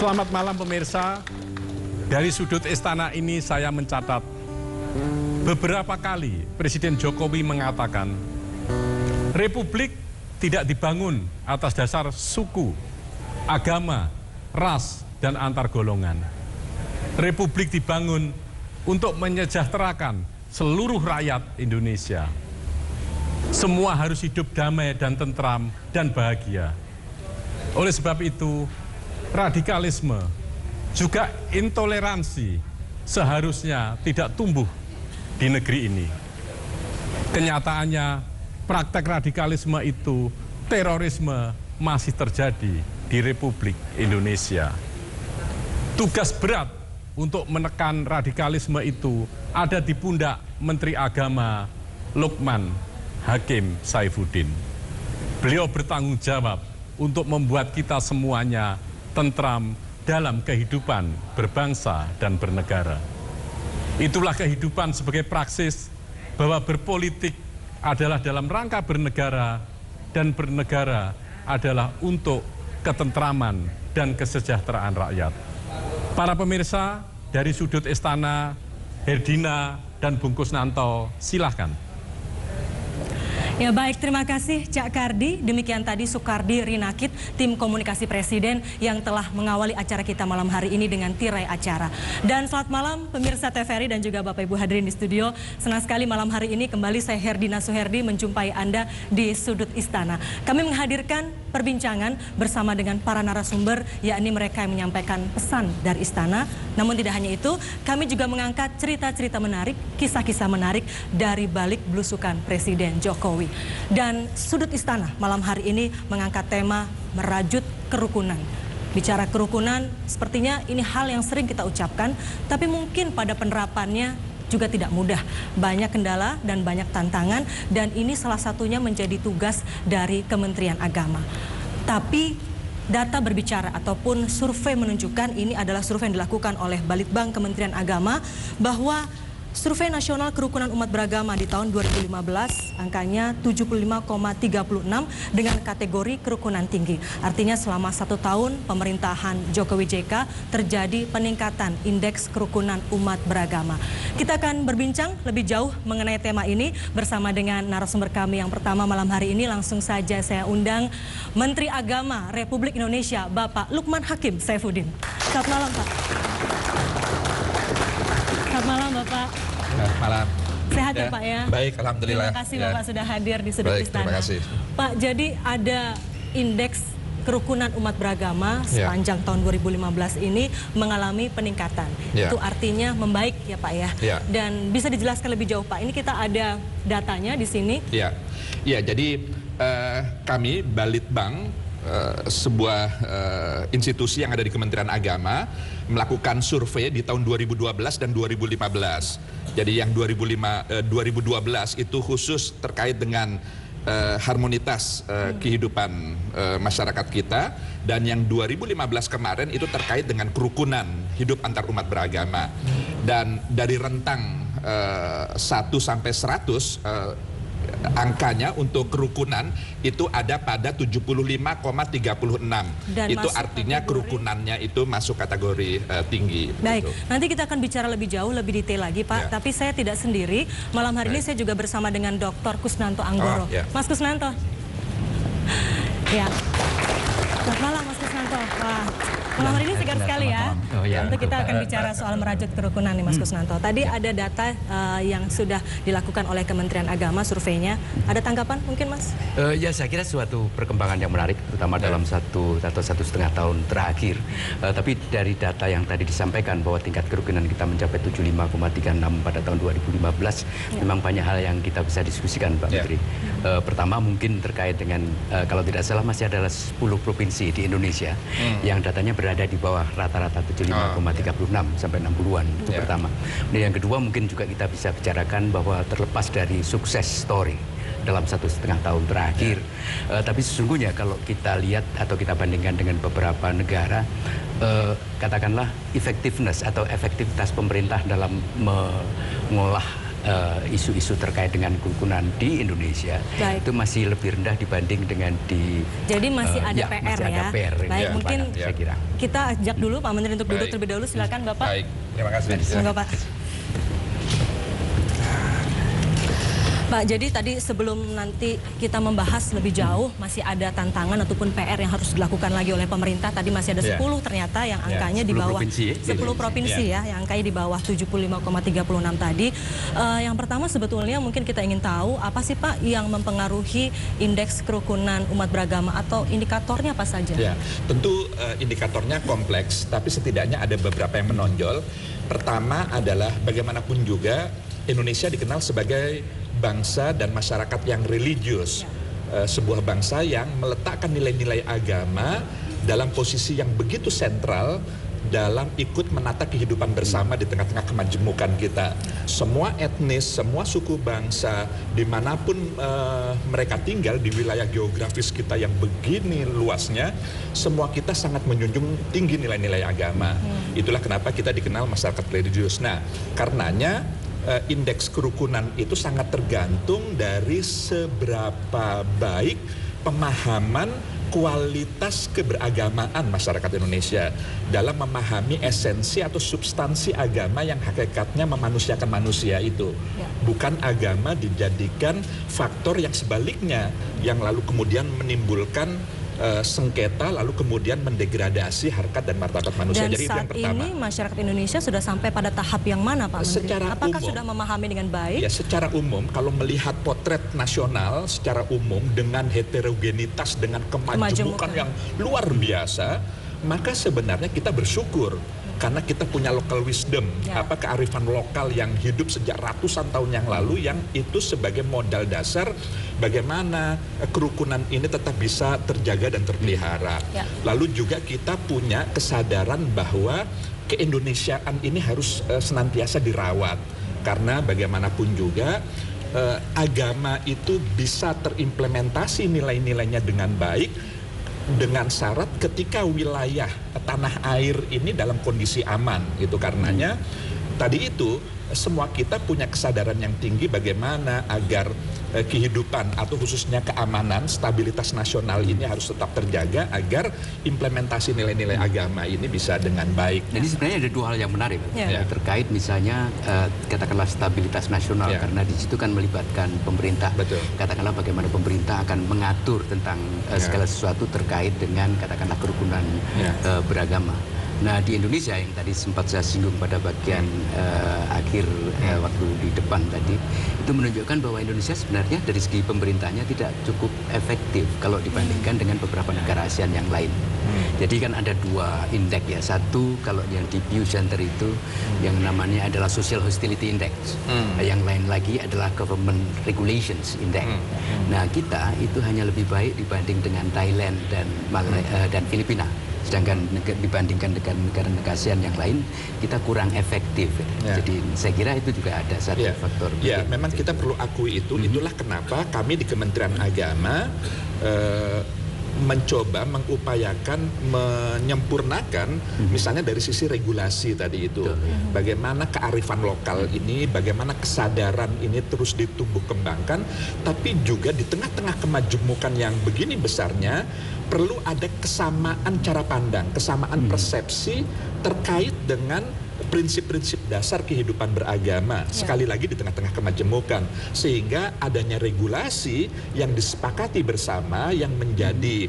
Selamat malam pemirsa. Dari sudut istana ini saya mencatat beberapa kali Presiden Jokowi mengatakan Republik tidak dibangun atas dasar suku, agama, ras, dan antar golongan. Republik dibangun untuk menyejahterakan seluruh rakyat Indonesia. Semua harus hidup damai dan tentram dan bahagia. Oleh sebab itu, radikalisme juga intoleransi seharusnya tidak tumbuh di negeri ini. Kenyataannya, praktek radikalisme itu, terorisme masih terjadi di Republik Indonesia. Tugas berat untuk menekan radikalisme itu ada di pundak Menteri Agama Lukman Hakim Saifuddin. Beliau bertanggung jawab untuk membuat kita semuanya tentram dalam kehidupan berbangsa dan bernegara. Itulah kehidupan sebagai praksis bahwa berpolitik adalah dalam rangka bernegara dan bernegara adalah untuk ketentraman dan kesejahteraan rakyat. Para pemirsa, dari sudut istana, Herdina dan Bung Kusnanto, silahkan. Ya baik, terima kasih Cak Kardi. Demikian tadi Soekardi Rinakit, tim komunikasi Presiden yang telah mengawali acara kita malam hari ini dengan tirai acara. Dan selamat malam pemirsa TVRI dan juga Bapak Ibu hadirin di studio. Senang sekali malam hari ini kembali saya Herdina Suherdi menjumpai Anda di sudut istana. Kami menghadirkan perbincangan bersama dengan para narasumber, yakni mereka yang menyampaikan pesan dari istana. Namun tidak hanya itu, kami juga mengangkat cerita-cerita menarik, kisah-kisah menarik dari balik belusukan Presiden Jokowi. Dan sudut istana malam hari ini mengangkat tema merajut kerukunan. Bicara kerukunan, sepertinya ini hal yang sering kita ucapkan, tapi mungkin pada penerapannya juga tidak mudah. Banyak kendala dan banyak tantangan, dan ini salah satunya menjadi tugas dari Kementerian Agama. Tapi data berbicara ataupun survei menunjukkan, ini adalah survei yang dilakukan oleh Balitbang Kementerian Agama, bahwa survei nasional kerukunan umat beragama di tahun 2015 angkanya 75,36 dengan kategori kerukunan tinggi. Artinya selama 1 tahun pemerintahan Jokowi JK terjadi peningkatan indeks kerukunan umat beragama. Kita akan berbincang lebih jauh mengenai tema ini bersama dengan narasumber kami yang pertama malam hari ini. Langsung saja saya undang Menteri Agama Republik Indonesia Bapak Lukman Hakim Saifuddin. Selamat malam Pak. Selamat malam Bapak. Selamat malam. Sehat ya Pak ya? Baik, alhamdulillah. Terima kasih Bapak sudah hadir di sudut Baik, istana. terima kasih. Pak, jadi ada indeks kerukunan umat beragama sepanjang tahun 2015 ini mengalami peningkatan. Itu artinya membaik ya Pak ya? Dan bisa dijelaskan lebih jauh Pak, ini kita ada datanya di sini. Ya, jadi kami Balitbang, sebuah institusi yang ada di Kementerian Agama, melakukan survei di tahun 2012 dan 2015. Jadi yang 2012 itu khusus terkait dengan harmonitas kehidupan masyarakat kita, dan yang 2015 kemarin itu terkait dengan kerukunan hidup antar umat beragama. Dan dari rentang 1 sampai 100 angkanya untuk kerukunan itu ada pada 75,36. Itu artinya kerukunannya itu masuk kategori tinggi. Baik, nanti kita akan bicara lebih jauh, lebih detail lagi Pak. Tapi saya tidak sendiri. Malam hari ini saya juga bersama dengan Dr. Kusnanto Anggoro. Mas Kusnanto. Ya. Selamat malam Mas Kusnanto. Wah, malam hari ini segar sekali ya. Untuk kita akan bicara soal merajut kerukunan nih Mas Kusnanto. Tadi ada data yang sudah dilakukan oleh Kementerian Agama, surveinya. Ada tanggapan mungkin Mas? Ya, saya kira suatu perkembangan yang menarik, terutama dalam 1 atau 1,5 tahun terakhir. Tapi dari data yang tadi disampaikan bahwa tingkat kerukunan kita mencapai 75,36 pada tahun 2015, memang banyak hal yang kita bisa diskusikan Pak Menteri. Pertama mungkin terkait dengan, kalau tidak salah masih ada 10 provinsi di Indonesia yang datanya berada di bawah rata-rata 75,36 sampai 60-an. Itu pertama. Dan yang kedua mungkin juga kita bisa bicarakan bahwa terlepas dari sukses story dalam 1,5 tahun terakhir, tapi sesungguhnya kalau kita lihat atau kita bandingkan dengan beberapa negara, katakanlah effectiveness atau efektivitas pemerintah dalam mengolah isu-isu terkait dengan kerukunan di Indonesia itu masih lebih rendah dibanding dengan di jadi masih ada PR masih ada PR. Baik, mungkin saya kira kita ajak dulu Pak Menteri untuk duduk terlebih dahulu. Silakan Bapak. Baik, terima kasih. Semoga Pak. Pak, jadi tadi sebelum nanti kita membahas lebih jauh, masih ada tantangan ataupun PR yang harus dilakukan lagi oleh pemerintah. Tadi masih ada 10 ternyata yang angkanya di bawah 10 provinsi ya, yang angkanya di bawah 75,36 tadi. Yang pertama sebetulnya mungkin kita ingin tahu apa sih Pak yang mempengaruhi indeks kerukunan umat beragama atau indikatornya apa saja? Ya, tentu indikatornya kompleks, tapi setidaknya ada beberapa yang menonjol. Pertama adalah bagaimanapun juga Indonesia dikenal sebagai bangsa dan masyarakat yang religius, sebuah bangsa yang meletakkan nilai-nilai agama dalam posisi yang begitu sentral dalam ikut menata kehidupan bersama di tengah-tengah kemajemukan kita. Semua etnis, semua suku bangsa, dimanapun mereka tinggal di wilayah geografis kita yang begini luasnya, semua kita sangat menjunjung tinggi nilai-nilai agama. Itulah kenapa kita dikenal masyarakat religius. Nah, karenanya indeks kerukunan itu sangat tergantung dari seberapa baik pemahaman kualitas keberagamaan masyarakat Indonesia dalam memahami esensi atau substansi agama yang hakikatnya memanusiakan manusia itu. Bukan agama dijadikan faktor yang sebaliknya, yang lalu kemudian menimbulkan sengketa lalu kemudian mendegradasi harkat dan martabat manusia. Dan jadi saat itu yang pertama. ini masyarakat Indonesia sudah sampai pada tahap yang mana Pak Menteri? Secara Apakah umum, sudah memahami dengan baik? Ya, secara umum kalau melihat potret nasional secara umum dengan heterogenitas, dengan kemajemukan yang luar biasa, maka sebenarnya kita bersyukur karena kita punya local wisdom, kearifan lokal yang hidup sejak ratusan tahun yang lalu, yang itu sebagai modal dasar bagaimana kerukunan ini tetap bisa terjaga dan terpelihara. Lalu juga kita punya kesadaran bahwa keindonesiaan ini harus senantiasa dirawat, karena bagaimanapun juga agama itu bisa terimplementasi nilai-nilainya dengan baik dengan syarat ketika wilayah tanah air ini dalam kondisi aman. Itu karenanya tadi itu semua kita punya kesadaran yang tinggi bagaimana agar kehidupan atau khususnya keamanan, stabilitas nasional ini harus tetap terjaga agar implementasi nilai-nilai agama ini bisa dengan baik. Jadi sebenarnya ada dua hal yang menarik terkait misalnya katakanlah stabilitas nasional, karena di situ kan melibatkan pemerintah. Katakanlah bagaimana pemerintah akan mengatur tentang segala sesuatu terkait dengan katakanlah kerukunan beragama. Nah, di Indonesia yang tadi sempat saya singgung pada bagian akhir waktu di depan tadi, itu menunjukkan bahwa Indonesia sebenarnya dari segi pemerintahnya tidak cukup efektif kalau dibandingkan dengan beberapa negara ASEAN yang lain. Jadi kan ada dua indeks ya. Satu kalau yang di Pew Center itu yang namanya adalah Social Hostility Index. Yang lain lagi adalah Government Regulations Index. Nah, kita itu hanya lebih baik dibanding dengan Thailand dan Filipina. Sedangkan dibandingkan dengan negara-negara ASEAN yang lain, kita kurang efektif. Jadi saya kira itu juga ada satu faktor. Ya, memang kita perlu akui itu. Itulah kenapa kami di Kementerian Agama mencoba mengupayakan menyempurnakan misalnya dari sisi regulasi tadi itu. Bagaimana kearifan lokal ini, bagaimana kesadaran ini terus ditumbuh kembangkan, tapi juga di tengah-tengah kemajemukan yang begini besarnya perlu ada kesamaan cara pandang, kesamaan persepsi terkait dengan prinsip-prinsip dasar kehidupan beragama, sekali lagi di tengah-tengah kemajemukan, sehingga adanya regulasi yang disepakati bersama yang menjadi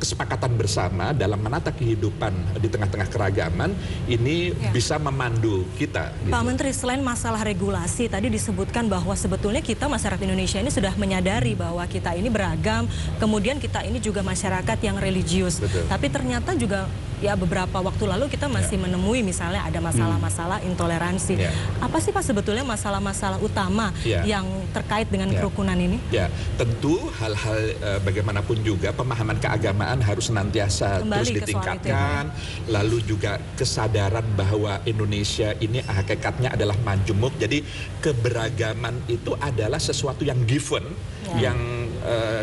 kesepakatan bersama dalam menata kehidupan di tengah-tengah keragaman ini bisa memandu kita. Pak Menteri, selain masalah regulasi, tadi disebutkan bahwa sebetulnya kita masyarakat Indonesia ini sudah menyadari bahwa kita ini beragam, kemudian kita ini juga masyarakat yang religius. Tapi ternyata juga beberapa waktu lalu kita masih menemui misalnya ada masalah-masalah intoleransi. Apa sih Pak sebetulnya masalah-masalah utama yang terkait dengan kerukunan ini? Ya, tentu hal-hal bagaimanapun juga pemahaman keagamaan harus senantiasa terus ditingkatkan. Lalu juga kesadaran bahwa Indonesia ini hakikatnya adalah majemuk. Jadi keberagaman itu adalah sesuatu yang given, yang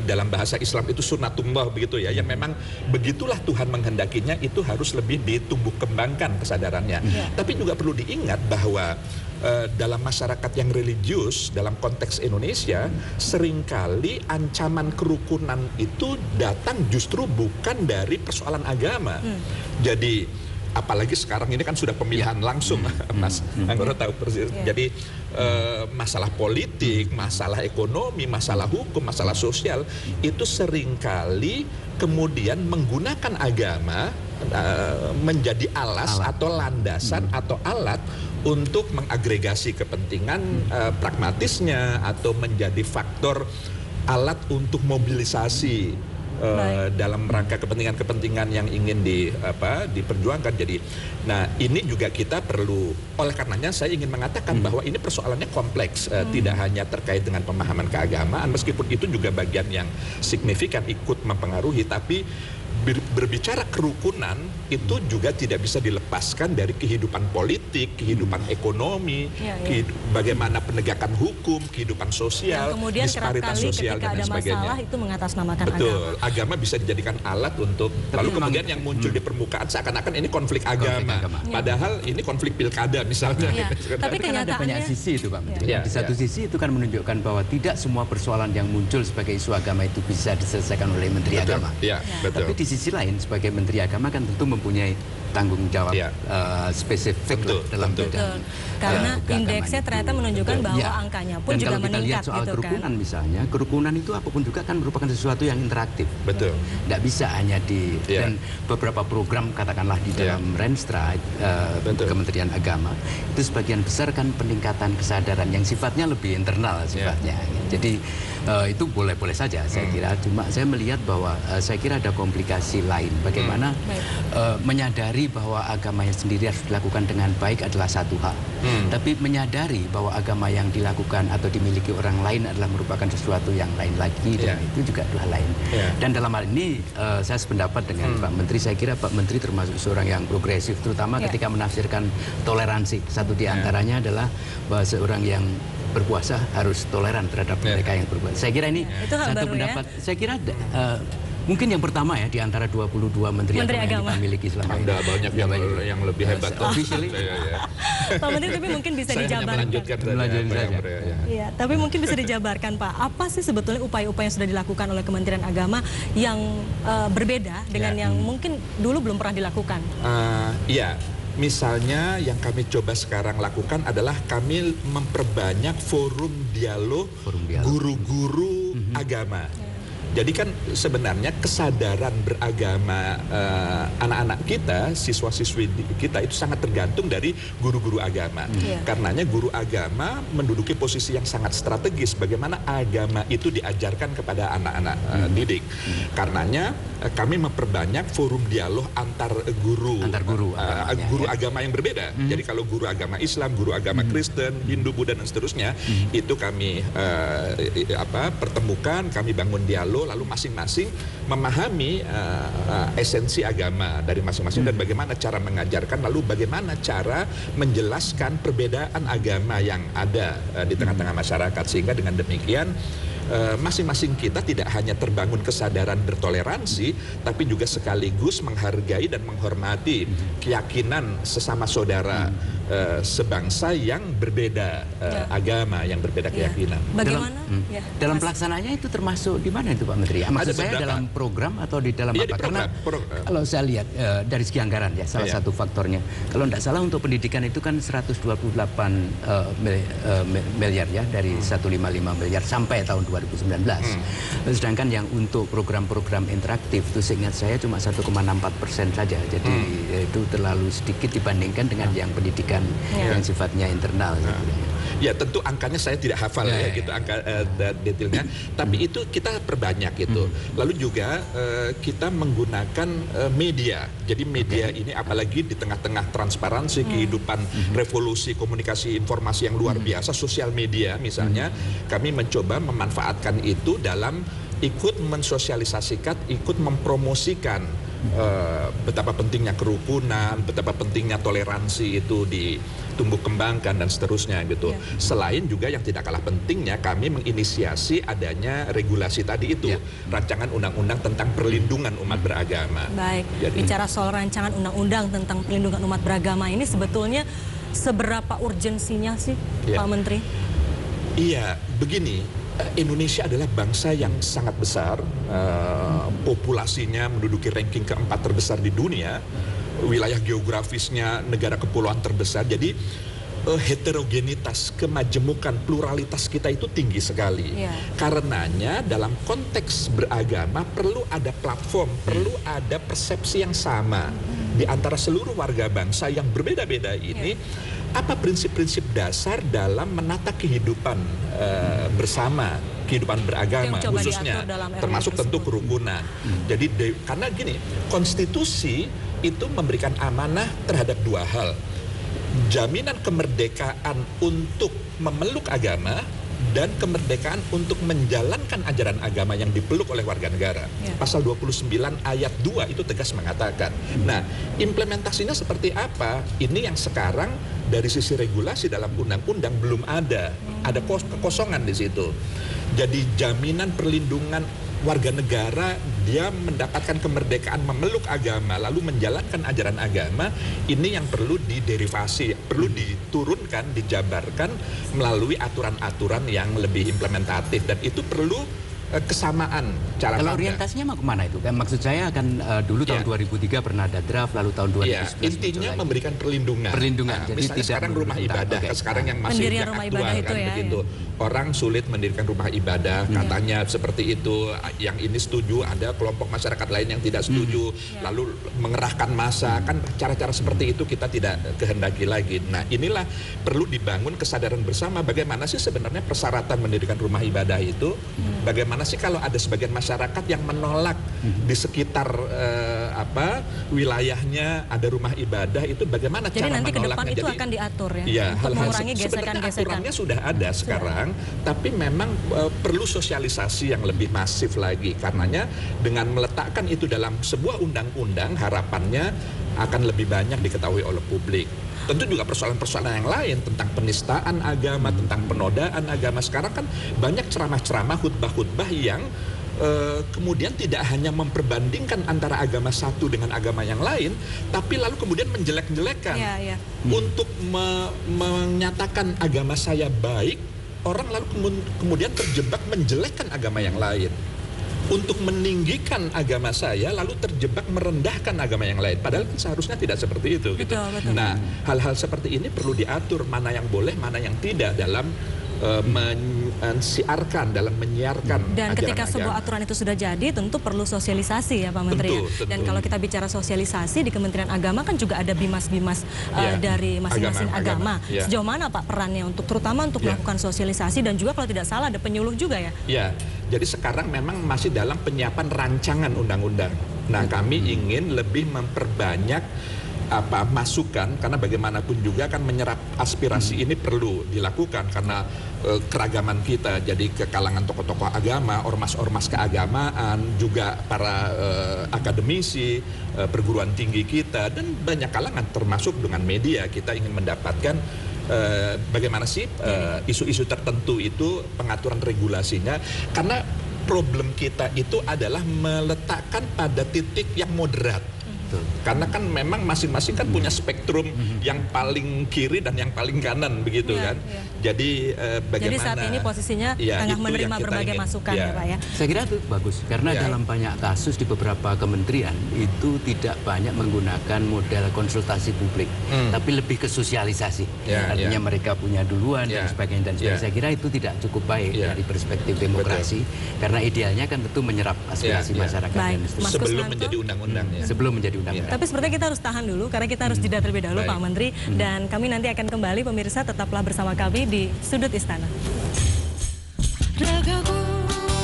dalam bahasa Islam itu sunnatullah begitu ya, yang memang begitulah Tuhan menghendakinya, itu harus lebih ditumbuh kembangkan kesadarannya. Tapi juga perlu diingat bahwa dalam masyarakat yang religius, dalam konteks Indonesia, seringkali ancaman kerukunan itu datang justru bukan dari persoalan agama. Jadi apalagi sekarang ini kan sudah pemilihan langsung, Mas Anggoro tahu persis. Jadi masalah politik, masalah ekonomi, masalah hukum, masalah sosial itu seringkali kemudian menggunakan agama menjadi alas atau landasan atau alat untuk mengagregasi kepentingan pragmatisnya atau menjadi faktor alat untuk mobilisasi dalam rangka kepentingan-kepentingan yang ingin diperjuangkan. Jadi, nah ini juga kita perlu, oleh karenanya saya ingin mengatakan bahwa ini persoalannya kompleks, tidak hanya terkait dengan pemahaman keagamaan, meskipun itu juga bagian yang signifikan ikut mempengaruhi, tapi berbicara kerukunan itu juga tidak bisa dilepaskan dari kehidupan politik, kehidupan ekonomi, bagaimana penegakan hukum, kehidupan sosial, disparitas sosial dan lain sebagainya. Masalah itu mengatasnamakan agama bisa dijadikan alat untuk lalu kemudian yang muncul di permukaan seakan-akan ini konflik agama. Padahal ini konflik pilkada misalnya. Tapi kan ada banyak sisi itu Pak Menteri. Di satu sisi itu kan menunjukkan bahwa tidak semua persoalan yang muncul sebagai isu agama itu bisa diselesaikan oleh Menteri Agama. Tapi di sisi lain sebagai Menteri Agama kan tentu mempunyai tanggung jawab spesifik dalam bidang karena indeksnya ternyata menunjukkan bahwa angkanya pun juga meningkat. Dan kalau kita lihat soal kerukunan misalnya, kerukunan itu apapun juga kan merupakan sesuatu yang interaktif. Tidak bisa hanya di dan beberapa program katakanlah di dalam Renstra Kementerian Agama itu sebagian besar kan peningkatan kesadaran yang sifatnya lebih internal sifatnya. Jadi itu boleh-boleh saja saya kira. Cuma saya melihat bahwa saya kira ada komplikasi lain. Bagaimana menyadari bahwa agamanya sendiri harus dilakukan dengan baik adalah satu hal. Tapi menyadari bahwa agama yang dilakukan atau dimiliki orang lain adalah merupakan sesuatu yang lain lagi, dan itu juga adalah lain. Dan dalam hal ini saya sependapat dengan Pak Menteri. Saya kira Pak Menteri termasuk seorang yang progresif, terutama ketika menafsirkan toleransi. Satu di antaranya adalah bahwa seorang yang berpuasa harus toleran terhadap mereka yang berpuasa. Saya kira ini satu pendapat. Saya kira mungkin yang pertama ya di antara 22 menteri agama yang kita miliki selama ini. Ada banyak yang lebih hebat. Officially. Pak Menteri, tapi mungkin bisa dijabarkan. Tapi mungkin bisa dijabarkan Pak, apa sih sebetulnya upaya-upaya yang sudah dilakukan oleh Kementerian Agama yang berbeda dengan yang mungkin dulu belum pernah dilakukan? Misalnya yang kami coba sekarang lakukan adalah kami memperbanyak forum dialog guru-guru agama. Jadi kan sebenarnya kesadaran beragama anak-anak kita, siswa-siswi kita itu sangat tergantung dari guru-guru agama. Karenanya guru agama menduduki posisi yang sangat strategis bagaimana agama itu diajarkan kepada anak-anak didik. Karenanya kami memperbanyak forum dialog antar guru agama yang berbeda. Jadi kalau guru agama Islam, guru agama Kristen, Hindu, Buddha dan seterusnya itu kami pertemukan, kami bangun dialog, lalu masing-masing memahami esensi agama dari masing-masing dan bagaimana cara mengajarkan, lalu bagaimana cara menjelaskan perbedaan agama yang ada di tengah-tengah masyarakat, sehingga dengan demikian masing-masing kita tidak hanya terbangun kesadaran bertoleransi, tapi juga sekaligus menghargai dan menghormati keyakinan sesama saudara sebangsa yang berbeda agama, yang berbeda keyakinan. Bagaimana? Dalam pelaksanaannya itu termasuk di mana itu Pak Menteri? Maksud saya dalam program atau di dalam apa? Karena kalau saya lihat dari segi anggaran ya, salah satu faktornya. Kalau tidak salah untuk pendidikan itu kan 128 miliar ya, dari 155 miliar sampai tahun 2019. Sedangkan yang untuk program-program interaktif itu seingat saya cuma 1,64% saja. Jadi itu terlalu sedikit dibandingkan dengan yang pendidikan yang sifatnya internal. Ya tentu angkanya saya tidak hafal gitu angka detailnya, tapi itu kita perbanyak itu. Lalu juga kita menggunakan media. Jadi media ini apalagi di tengah-tengah transparansi kehidupan revolusi komunikasi informasi yang luar biasa, sosial media misalnya, kami mencoba memanfaatkan itu dalam ikut mensosialisasikan, ikut mempromosikan betapa pentingnya kerukunan, betapa pentingnya toleransi itu ditumbuh kembangkan dan seterusnya gitu. Selain juga yang tidak kalah pentingnya, kami menginisiasi adanya regulasi tadi itu, rancangan undang-undang tentang perlindungan umat beragama. Baik, bicara soal rancangan undang-undang tentang perlindungan umat beragama ini sebetulnya seberapa urgensinya sih, Ya. Pak Menteri? Iya, begini, Indonesia adalah bangsa yang sangat besar, populasinya menduduki ranking keempat terbesar di dunia, wilayah geografisnya negara kepulauan terbesar, jadi heterogenitas, kemajemukan, pluralitas kita itu tinggi sekali. Karenanya dalam konteks beragama perlu ada platform, perlu ada persepsi yang sama di antara seluruh warga bangsa yang berbeda-beda ini. Apa prinsip-prinsip dasar dalam menata kehidupan bersama, kehidupan beragama khususnya, termasuk tentu kerukunan. Jadi karena gini, konstitusi itu memberikan amanah terhadap dua hal. Jaminan kemerdekaan untuk memeluk agama dan kemerdekaan untuk menjalankan ajaran agama yang dipeluk oleh warga negara. Pasal 29 ayat 2 itu tegas mengatakan. Nah, implementasinya seperti apa? Ini yang sekarang dari sisi regulasi dalam undang-undang belum ada. Ada kekosongan di situ. Jadi jaminan perlindungan warga negara, dia mendapatkan kemerdekaan memeluk agama lalu menjalankan ajaran agama, ini yang perlu diderivasi, perlu diturunkan, dijabarkan melalui aturan-aturan yang lebih implementatif, dan itu perlu kesamaan cara pandang. Kalau orientasinya mau kemana itu? Kan maksud saya akan dulu tahun 2003 pernah ada draft, lalu tahun 2011 intinya memberikan perlindungan. Perlindungan. Nah, Jadi misalnya tidak sekarang rumah ibadah, sekarang yang masih Pendirian rumah aktual ibadah kan itu ya, begitu. Orang sulit mendirikan rumah ibadah, katanya seperti itu. Yang ini setuju, ada kelompok masyarakat lain yang tidak setuju, lalu mengerahkan massa, kan cara-cara seperti itu kita tidak kehendaki lagi. Nah, inilah perlu dibangun kesadaran bersama bagaimana sih sebenarnya persyaratan mendirikan rumah ibadah itu. Bagaimana sih kalau ada sebagian masyarakat yang menolak di sekitar wilayahnya ada rumah ibadah, itu bagaimana Jadi cara nanti ke menolaknya? depan itu akan diatur ya, Ya, untuk hal-hal mengurangi sebenarnya gesekan-gesekan. aturannya sudah ada sekarang, tapi memang perlu sosialisasi yang lebih masif lagi. Karenanya dengan meletakkan itu dalam sebuah undang-undang, harapannya akan lebih banyak diketahui oleh publik. Tentu juga persoalan-persoalan yang lain tentang penistaan agama, tentang penodaan agama. Sekarang kan banyak ceramah-ceramah, khutbah-khutbah yang kemudian tidak hanya memperbandingkan antara agama satu dengan agama yang lain, tapi lalu kemudian menjelek-jelekan. Untuk menyatakan agama saya baik, orang lalu kemudian terjebak menjelekkan agama yang lain. Untuk meninggikan agama saya lalu terjebak merendahkan agama yang lain, padahal seharusnya tidak seperti itu gitu. Nah, hal-hal seperti ini perlu diatur, mana yang boleh, mana yang tidak dalam mensiarkan, dalam menyiarkan dan ketika ajaran sebuah agama. aturan itu sudah jadi, tentu perlu sosialisasi ya Pak Menteri. Tentu. Dan kalau kita bicara sosialisasi di Kementerian Agama kan juga ada bimas-bimas dari masing-masing agama. Sejauh mana Pak perannya untuk terutama untuk melakukan sosialisasi, dan juga kalau tidak salah ada penyuluh juga ya? Ya, jadi sekarang memang masih dalam penyiapan rancangan undang-undang. Nah, kami ingin lebih memperbanyak masukan, karena bagaimanapun juga kan menyerap aspirasi ini perlu dilakukan karena keragaman kita. Jadi ke kalangan tokoh-tokoh agama, ormas-ormas keagamaan, juga para akademisi, perguruan tinggi kita, dan banyak kalangan termasuk dengan media. Kita ingin mendapatkan bagaimana sih isu-isu tertentu itu pengaturan regulasinya, karena problem kita itu adalah meletakkan pada titik yang moderat. Karena kan memang masing-masing kan punya spektrum yang paling kiri dan yang paling kanan begitu kan. Jadi bagaimana? Jadi saat ini posisinya tengah menerima berbagai masukan ya Pak ya. Saya kira itu bagus karena dalam banyak kasus di beberapa kementerian itu tidak banyak menggunakan model konsultasi publik, tapi lebih ke sosialisasi. Artinya mereka punya duluan dan sebagainya, dan saya kira itu tidak cukup baik dari perspektif demokrasi. Karena idealnya kan tentu menyerap aspirasi masyarakat sebelum menjadi undang-undang ya. Sebelum menjadi undang-undang. Tapi sepertinya kita harus tahan dulu karena kita harus jeda terlebih dahulu Pak Menteri. Dan kami nanti akan kembali, pemirsa tetaplah bersama kami di Sudut Istana. Ragaku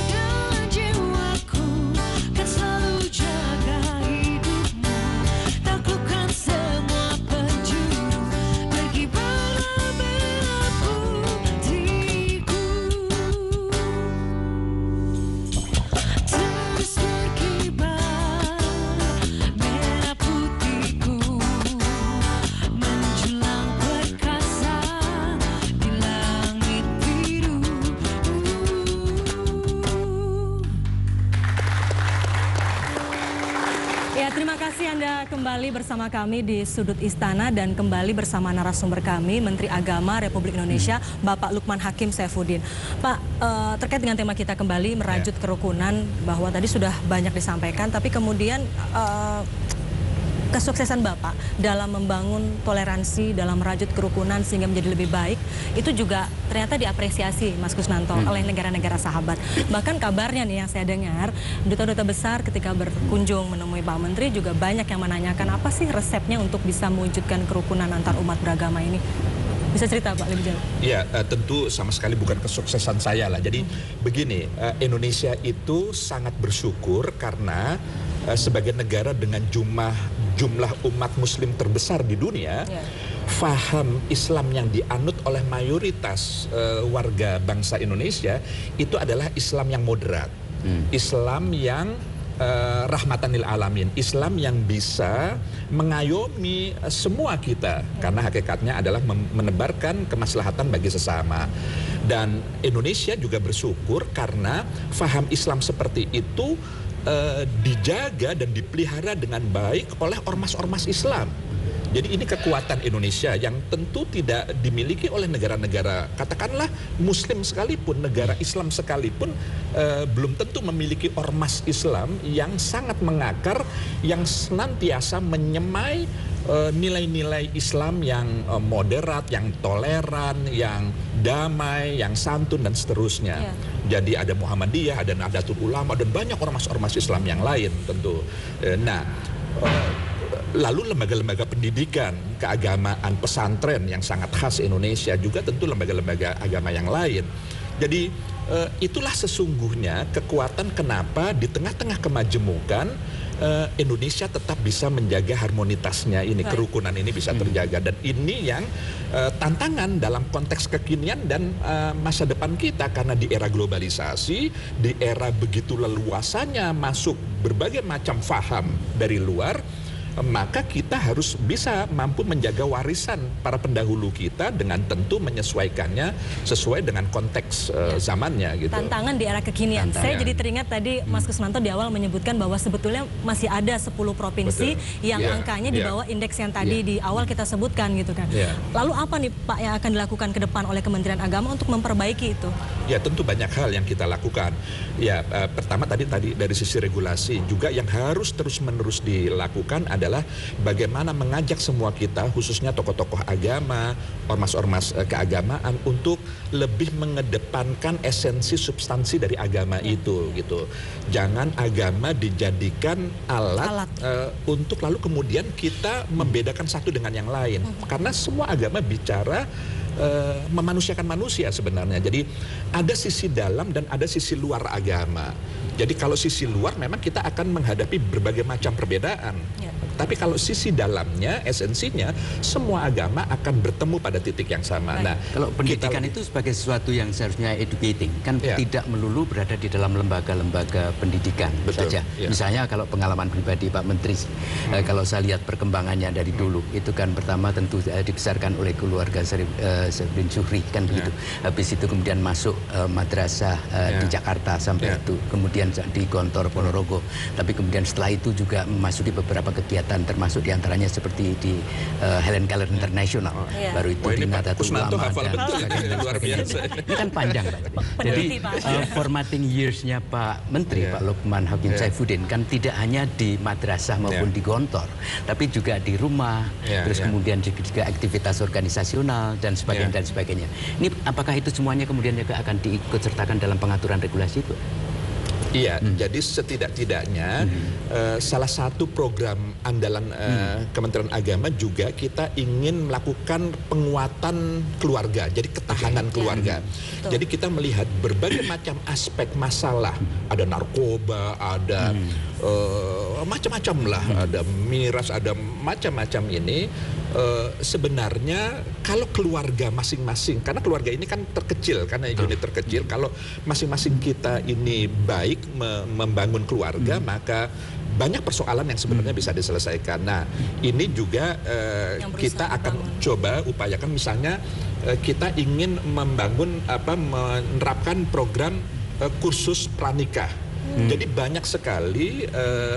dan jiwaku kan selalu jaga hidupmu, taklukkan semua penjuru, pergi bela-bela putriku. Terus berkibar merah putihku, menjulang perkasa di langit biru. kembali bersama kami di Sudut Istana dan kembali bersama narasumber kami, Menteri Agama Republik Indonesia, Bapak Lukman Hakim Saifuddin. Pak, terkait dengan tema kita kembali merajut kerukunan, bahwa tadi sudah banyak disampaikan, tapi kemudian kesuksesan Bapak dalam membangun toleransi, dalam merajut kerukunan sehingga menjadi lebih baik, itu juga ternyata diapresiasi, Mas Kusnanto, oleh negara-negara sahabat. Bahkan kabarnya nih yang saya dengar, duta-duta besar ketika berkunjung menemui Pak Menteri juga banyak yang menanyakan apa sih resepnya untuk bisa mewujudkan kerukunan antar umat beragama ini. Bisa cerita Pak lebih jauh? Ya, tentu sama sekali bukan kesuksesan saya lah. Jadi begini, Indonesia itu sangat bersyukur karena sebagai negara dengan jumlah umat muslim terbesar di dunia, faham Islam yang dianut oleh mayoritas warga bangsa Indonesia itu adalah Islam yang moderat, Islam yang rahmatan lil alamin, Islam yang bisa mengayomi semua kita, karena hakikatnya adalah menebarkan kemaslahatan bagi sesama. Dan Indonesia juga bersyukur karena faham Islam seperti itu dijaga dan dipelihara dengan baik oleh ormas-ormas Islam. Jadi ini kekuatan Indonesia yang tentu tidak dimiliki oleh negara-negara, katakanlah Muslim sekalipun, negara Islam sekalipun belum tentu memiliki ormas Islam yang sangat mengakar, yang senantiasa menyemai nilai-nilai Islam yang moderat, yang toleran, yang damai, yang santun dan seterusnya. Jadi ada Muhammadiyah, ada Nahdlatul Ulama dan banyak ormas-ormas Islam yang lain tentu. Lalu lembaga-lembaga pendidikan, keagamaan, pesantren yang sangat khas Indonesia, juga tentu lembaga-lembaga agama yang lain. Jadi itulah sesungguhnya kekuatan kenapa di tengah-tengah kemajemukan Indonesia tetap bisa menjaga harmonitasnya ini, kerukunan ini bisa terjaga. Dan ini yang tantangan dalam konteks kekinian dan masa depan kita, karena di era globalisasi, di era begitu leluasanya masuk berbagai macam faham dari luar, maka kita harus bisa mampu menjaga warisan para pendahulu kita dengan tentu menyesuaikannya sesuai dengan konteks zamannya gitu. Tantangan di era kekinian. Saya jadi teringat tadi Mas Kusnanto di awal menyebutkan bahwa sebetulnya masih ada 10 provinsi yang angkanya di bawah indeks yang tadi di awal kita sebutkan gitu kan. Lalu apa nih Pak yang akan dilakukan ke depan oleh Kementerian Agama untuk memperbaiki itu? Ya, tentu banyak hal yang kita lakukan. Ya, pertama tadi dari sisi regulasi juga yang harus terus-menerus dilakukan adalah bagaimana mengajak semua kita, khususnya tokoh-tokoh agama, ormas-ormas keagamaan, untuk lebih mengedepankan esensi substansi dari agama itu gitu. Jangan agama dijadikan alat. Untuk lalu kemudian kita membedakan satu dengan yang lain. Karena semua agama bicara memanusiakan manusia sebenarnya. Jadi ada sisi dalam dan ada sisi luar agama. Jadi kalau sisi luar memang kita akan menghadapi berbagai macam perbedaan. Tapi kalau sisi dalamnya, esensinya, semua agama akan bertemu pada titik yang sama. Nah, kalau pendidikan itu sebagai sesuatu yang seharusnya educating, kan tidak melulu berada di dalam lembaga-lembaga pendidikan saja. Misalnya kalau pengalaman pribadi Pak Menteri, kalau saya lihat perkembangannya dari dulu, itu kan pertama tentu dibesarkan oleh keluarga bin Zuhri, kan begitu. Habis itu kemudian masuk madrasah di Jakarta sampai itu, kemudian di Gontor Ponorogo. Tapi kemudian setelah itu juga memasuki beberapa kegiatan, termasuk diantaranya seperti di Helen Keller International, baru itu di Nahdlatul Ulama dan luar biasa. Ini kan panjang Pak. Jadi formatting years-nya Pak Menteri, Pak Lukman Hakim Saifuddin, kan tidak hanya di madrasah maupun di Gontor, tapi juga di rumah, terus kemudian juga aktivitas organisasional dan sebagainya. Ini apakah itu semuanya kemudian juga akan diikut sertakan dalam pengaturan regulasi itu? Iya, jadi setidak-tidaknya salah satu program andalan Kementerian Agama juga kita ingin melakukan penguatan keluarga, jadi ketahanan keluarga. Jadi kita melihat berbagai macam aspek masalah, ada narkoba, ada macam-macam lah, ada miras, ada macam-macam ini. Sebenarnya kalau keluarga masing-masing, karena keluarga ini kan terkecil, karena unit terkecil, kalau masing-masing kita ini baik membangun keluarga, maka banyak persoalan yang sebenarnya bisa diselesaikan. Nah, ini juga kita akan coba upayakan, misalnya kita ingin menerapkan program kursus pranikah. Jadi banyak sekali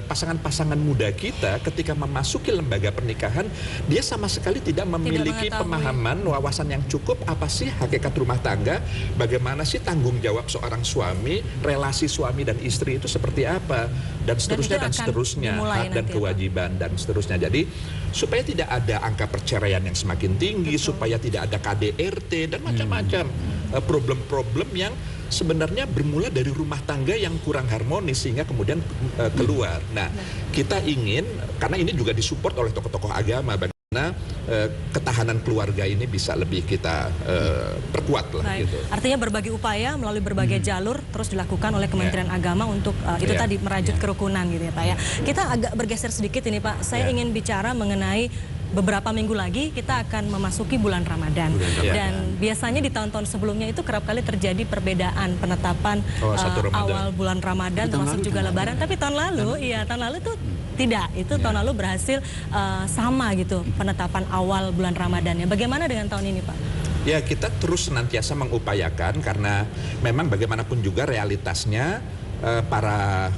pasangan-pasangan muda kita ketika memasuki lembaga pernikahan, dia sama sekali tidak memiliki mengetahui. pemahaman, wawasan yang cukup apa sih hakikat rumah tangga, bagaimana sih tanggung jawab seorang suami, relasi suami dan istri itu seperti apa, dan seterusnya itu dan akan seterusnya, dimulai hak dan nanti, kewajiban dan seterusnya. Jadi supaya tidak ada angka perceraian yang semakin tinggi, supaya tidak ada KDRT dan macam-macam problem-problem yang sebenarnya bermula dari rumah tangga yang kurang harmonis sehingga kemudian keluar. Nah, kita ingin, karena ini juga disupport oleh tokoh-tokoh agama, bagaimana ketahanan keluarga ini bisa lebih kita perkuat lah. Baik. Gitu. Artinya berbagai upaya melalui berbagai jalur terus dilakukan oleh Kementerian Agama untuk itu Ya. tadi merajut kerukunan gitu ya Pak ya. Kita agak bergeser sedikit ini Pak. Saya Ya. ingin bicara mengenai beberapa minggu lagi kita akan memasuki bulan Ramadan. Dan biasanya di tahun-tahun sebelumnya itu kerap kali terjadi perbedaan penetapan Satu Ramadan. awal bulan Ramadan termasuk juga Lebaran. Tapi tahun lalu, tahun lalu tuh tidak. Itu tahun lalu berhasil sama gitu penetapan awal bulan Ramadannya. Bagaimana dengan tahun ini Pak? Ya, kita terus senantiasa mengupayakan karena memang bagaimanapun juga realitasnya para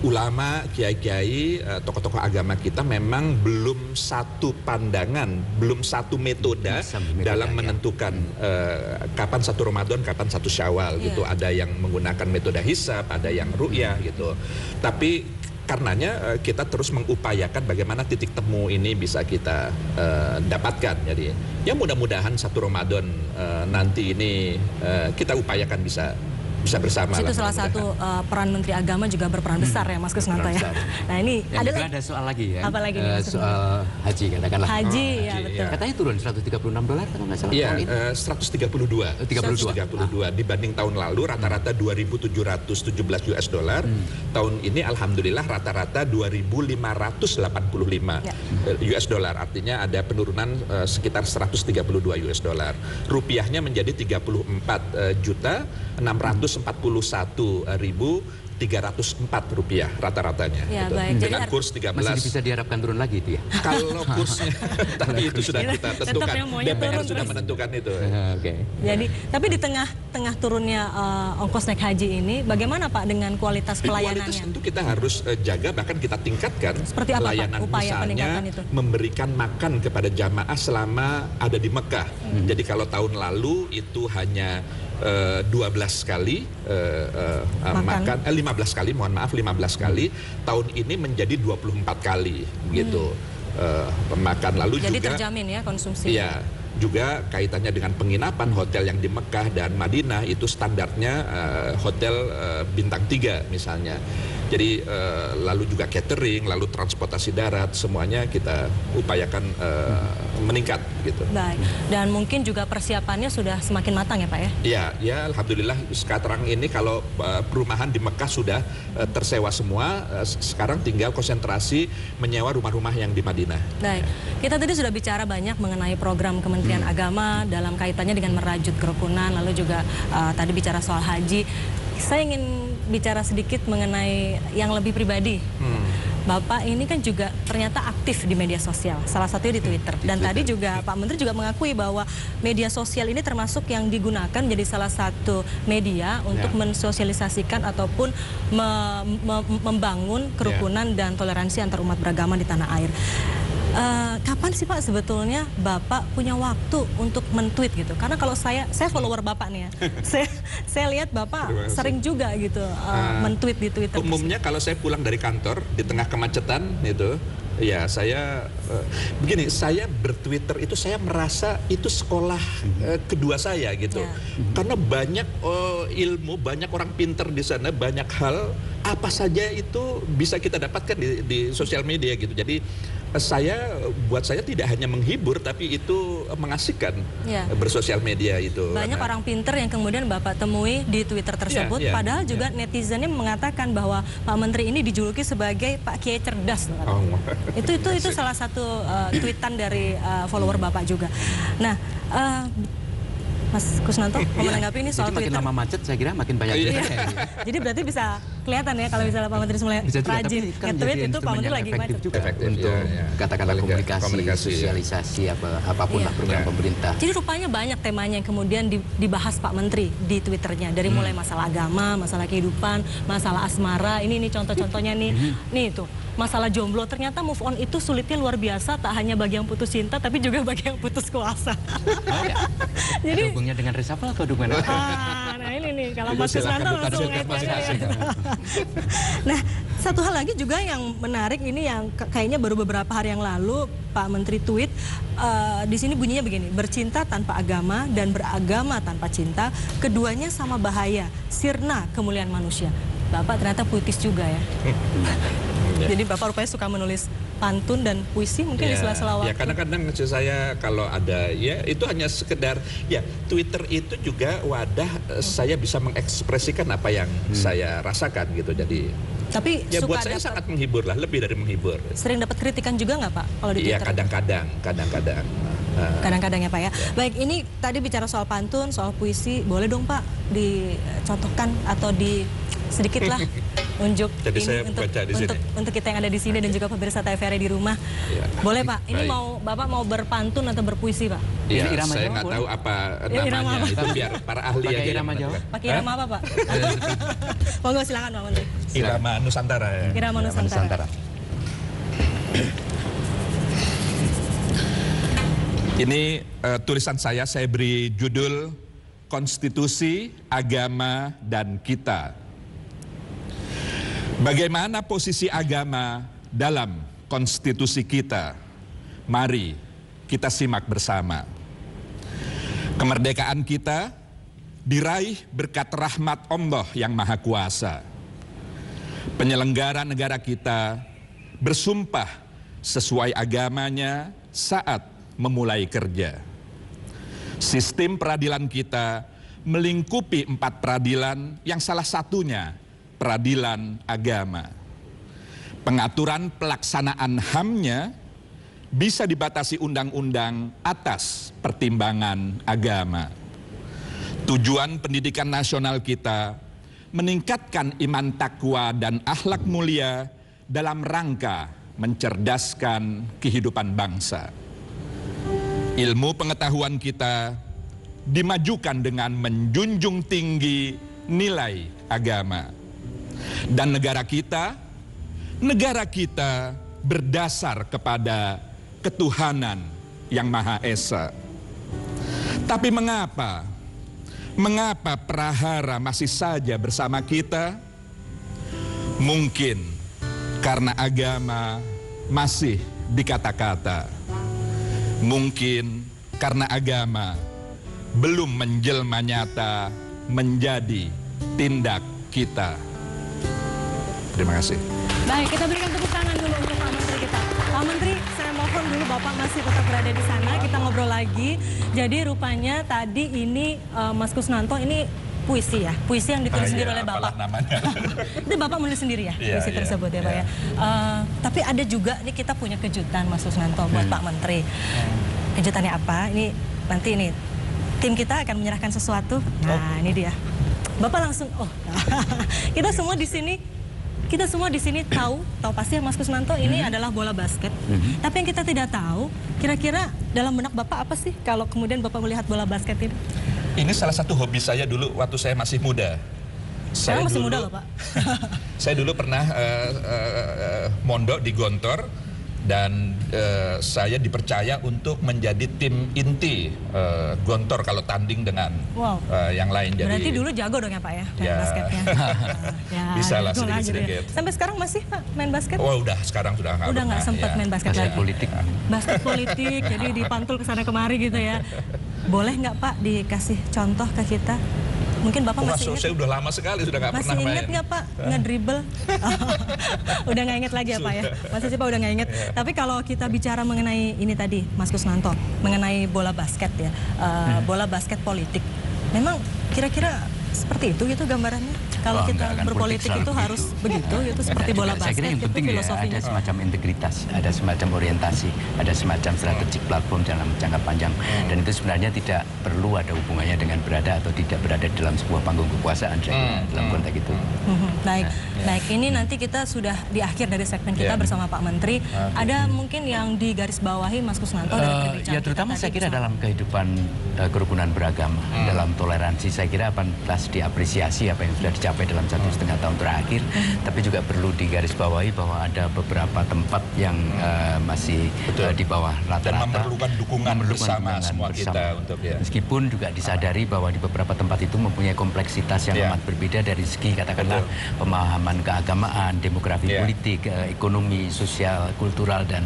ulama, kiai-kiai, tokoh-tokoh agama kita memang belum satu pandangan, belum satu metode dalam menentukan kapan satu Ramadan, kapan satu Syawal gitu. Ada yang menggunakan metode hisab, ada yang ru'yah gitu. Tapi karenanya kita terus mengupayakan bagaimana titik temu ini bisa kita dapatkan. Jadi ya mudah-mudahan satu Ramadan nanti ini kita upayakan bisa bersama. Itu lah, salah satu peran Menteri Agama juga berperan besar ya Mas Kusnanto ya. Nah ini Yang ada juga lagi ada soal lagi ya. Apa lagi nih, Mas soal haji katakanlah. haji ya haji, betul. ya. Katanya turun $136 kalau nggak salah Iya, tahun ini. 132. 132 dibanding tahun lalu rata-rata 2.717 US dollar. Tahun ini alhamdulillah rata-rata 2.585 US dollar. Artinya ada penurunan sekitar 132 US dollar. Rupiahnya menjadi 34.341.304 rupiah rata-ratanya. Ya, gitu. baik. Dengan Jadi kurs 13. Masih bisa diharapkan turun lagi itu ya. Kalau kursnya tadi itu sudah kita Tetap tentukan. yang maunya DPR turun sudah terus. menentukan itu. Oke. Jadi, tapi di tengah turunnya ongkos naik haji ini, bagaimana Pak dengan kualitas Kualitas pelayanannya? tentu kita harus jaga, bahkan kita tingkatkan. Seperti apa, Pak, pelayanan upaya misalnya peningkatan itu? memberikan makan kepada jamaah selama ada di Mekah. Jadi kalau tahun lalu itu hanya 12 kali makan, 15 kali, mohon maaf 15 kali. Tahun ini menjadi 24 kali gitu makan. Lalu Jadi juga terjamin ya konsumsi. iya, juga kaitannya dengan penginapan hotel yang di Mekah dan Madinah itu standarnya hotel bintang 3 misalnya. Jadi lalu juga catering, lalu transportasi darat, semuanya kita upayakan meningkat gitu. Baik. Dan mungkin juga persiapannya sudah semakin matang ya Pak ya? Ya, alhamdulillah sekarang ini kalau perumahan di Mekah sudah tersewa semua, sekarang tinggal konsentrasi menyewa rumah-rumah yang di Madinah. Baik, kita tadi sudah bicara banyak mengenai program Kementerian Agama dalam kaitannya dengan merajut kerukunan, lalu juga tadi bicara soal haji. Saya ingin bicara sedikit mengenai yang lebih pribadi. Bapak ini kan juga ternyata aktif di media sosial, salah satunya di Twitter. Dan tadi juga Pak Menteri juga mengakui bahwa media sosial ini termasuk yang digunakan jadi salah satu media untuk mensosialisasikan ataupun membangun kerukunan dan toleransi antar umat beragama di tanah air. Kapan sih Pak sebetulnya Bapak punya waktu untuk men-tweet gitu? Karena kalau saya follower Bapak nih ya, saya lihat Bapak sering juga gitu men-tweet di Twitter. Umumnya kalau saya pulang dari kantor di tengah kemacetan itu, ya saya begini, saya bertwitter itu saya merasa itu sekolah kedua saya gitu. Karena banyak ilmu, banyak orang pinter di sana, banyak hal apa saja itu bisa kita dapatkan di sosial media gitu. Jadi buat saya tidak hanya menghibur tapi itu mengasihkan bersosial media itu. Banyak orang pinter yang kemudian Bapak temui di Twitter tersebut, padahal juga netizennya mengatakan bahwa Pak Menteri ini dijuluki sebagai Pak Kiai cerdas. Itu salah satu tweetan dari follower Bapak juga. Nah, Mas Kusnanto mau menanggapi ini soal Jadi makin Twitter. lama macet saya kira makin banyak Twitter. Jadi berarti bisa kelihatan ya kalau misalnya Pak Menteri mulai Bisa juga, tapi rajin kan nge-tweet jadi itu Pak instrumen Menteri yang lagi efektif macet. juga Efektif, untuk iya. katakanlah komunikasi, Komunikasi, ya. sosialisasi apapun lah program Ya. pemerintah. Jadi rupanya banyak temanya yang kemudian dibahas Pak Menteri di Twitternya. Dari mulai masalah agama, masalah kehidupan, masalah asmara. Ini contoh-contohnya nih. Nih itu, masalah jomblo. Ternyata move on itu sulitnya luar biasa. Tak hanya bagi yang putus cinta, tapi juga bagi yang putus kuasa. Jadi, Hubungnya dengan reshuffle atau dengan apa? nah ini nih, kalau Itu Mas Kusnanto silakan langsung buka masing-masing. Nah, satu hal lagi juga yang menarik ini yang kayaknya baru beberapa hari yang lalu Pak Menteri tweet di sini bunyinya begini, bercinta tanpa agama dan beragama tanpa cinta, keduanya sama bahaya, sirna kemuliaan manusia. Bapak ternyata puitis juga ya. Jadi Bapak rupanya suka menulis pantun dan puisi mungkin di sela-sela waktu. Ya kadang-kadang saya kalau ada ya itu hanya sekedar ya Twitter itu juga wadah saya bisa mengekspresikan apa yang saya rasakan gitu. Jadi Tapi ya buat suka saya dapat, sangat menghibur lah, lebih dari menghibur. sering dapat kritikan juga nggak Pak kalau di Iya Twitter? kadang-kadang. Kadang-kadang ya Pak ya. Baik, ini tadi bicara soal pantun, soal puisi, boleh dong Pak dicontohkan atau sedikit lah unjuk Jadi ini saya baca di sini. untuk kita yang ada di sini dan juga pemirsa TVRI di rumah. Iya. Boleh Pak. Ini Baik. Bapak mau berpantun atau berpuisi Pak? Iya, Ini irama saya Jawa, nggak boleh? tahu apa Ya, irama namanya. apa? Itu biar para ahli Pakai aja yang irama Jawa? menentukan. Pakai irama apa Pak? Monggo silakan Pak Menteri. Irama Nusantara ya. Irama Nusantara. Ini tulisan saya beri judul Konstitusi, Agama, dan Kita. Bagaimana posisi agama dalam konstitusi kita? Mari kita simak bersama. Kemerdekaan kita diraih berkat rahmat Allah yang Maha Kuasa. Penyelenggara negara kita bersumpah sesuai agamanya saat memulai kerja. Sistem peradilan kita melingkupi 4 peradilan yang salah satunya peradilan agama. Pengaturan pelaksanaan HAM-nya bisa dibatasi undang-undang atas pertimbangan agama. Tujuan pendidikan nasional kita meningkatkan iman takwa dan akhlak mulia dalam rangka mencerdaskan kehidupan bangsa. Ilmu pengetahuan kita dimajukan dengan menjunjung tinggi nilai agama. Dan negara kita berdasar kepada ketuhanan yang Maha Esa. Tapi mengapa prahara masih saja bersama kita? Mungkin karena agama masih dikata-kata. Mungkin karena agama belum menjelma nyata menjadi tindak kita. Terima kasih. Baik, kita berikan tepuk tangan dulu untuk Pak Menteri kita. Pak Menteri, saya mohon dulu Bapak masih tetap berada di sana, kita ngobrol lagi. Jadi rupanya tadi ini Mas Kusnanto ini puisi ya, puisi yang ditulis sendiri oleh Bapak. Namanya. Itu Bapak menulis sendiri ya, Iya, puisi iya, tersebut ya Pak iya. ya. Tapi ada juga nih kita punya kejutan Mas Kusnanto buat Pak Menteri. Kejutannya apa? Ini nanti ini tim kita akan menyerahkan sesuatu. Nah, ini dia. Bapak langsung kita semua di sini tahu pasti Mas Kusnanto ini adalah bola basket. Tapi yang kita tidak tahu, kira-kira dalam benak Bapak apa sih kalau kemudian Bapak melihat bola basket ini? Ini salah satu hobi saya dulu waktu saya masih muda. Sekarang masih muda loh Pak. Saya dulu pernah mondok di Gontor dan saya dipercaya untuk menjadi tim inti Gontor kalau tanding dengan Wow. yang lain. Berarti dulu jago dong ya Pak ya, main Ya. basketnya. Bisa lah, jago gitu ya. sedikit-sedikit. Sampai sekarang masih Pak main basket? Oh udah, sekarang sudah nggak Udah nggak pernah, sempat ya. main basket Masih lagi. politik. Basket politik, jadi dipantul ke sana kemari gitu ya. Boleh nggak Pak dikasih contoh ke kita? Mungkin Bapak masih ingat? Saya udah lama sekali sudah nggak Masih pernah main. ingat nggak Pak ngedribble? Udah nggak inget lagi ya Pak ya? Masa sih Pak udah nggak inget? Tapi kalau kita bicara mengenai ini tadi Mas Kusnanto, mengenai bola basket ya, bola basket politik, memang kira-kira seperti itu gitu gambarannya? Kalau Oh, kita enggak akan berpolitik politik itu selalu harus begitu, itu seperti bola Saya kira basket, yang itu penting ya filosofinya. ada semacam integritas, ada semacam orientasi, ada semacam strategik platform dalam jangka panjang. Dan itu sebenarnya tidak perlu ada hubungannya dengan berada atau tidak berada dalam sebuah panggung kekuasaan saya kira, dalam konteks itu. Baik, baik. Ini nanti kita sudah di akhir dari segmen kita bersama Pak Menteri. Ada mungkin yang digarisbawahi Mas Kusnanto dari perbincangan Ya terutama kita saya tadi kira bersama. dalam kehidupan kerukunan beragama, dalam toleransi, saya kira pantas diapresiasi apa yang sudah dicapai dalam 1,5 tahun terakhir, tapi juga perlu digarisbawahi bahwa ada beberapa tempat yang masih di bawah rata-rata. Dan memerlukan dukungan bersama dukungan semua kita untuk ya. Meskipun juga disadari bahwa di beberapa tempat itu mempunyai kompleksitas yang amat berbeda dari segi katakanlah pemahaman keagamaan, demografi politik, ekonomi, sosial, kultural dan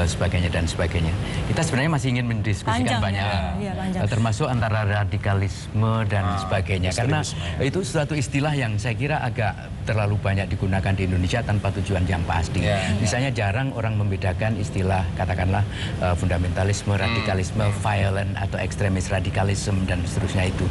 sebagainya dan sebagainya. Kita sebenarnya masih ingin mendiskusikan Panjang, banyak, ya, panjang. termasuk antara radikalisme dan sebagainya. Karena itu suatu istilah yang saya kira agak terlalu banyak digunakan di Indonesia tanpa tujuan yang pasti. Misalnya jarang orang membedakan istilah katakanlah fundamentalisme, radikalisme, violent atau ekstremis radikalisme dan seterusnya itu.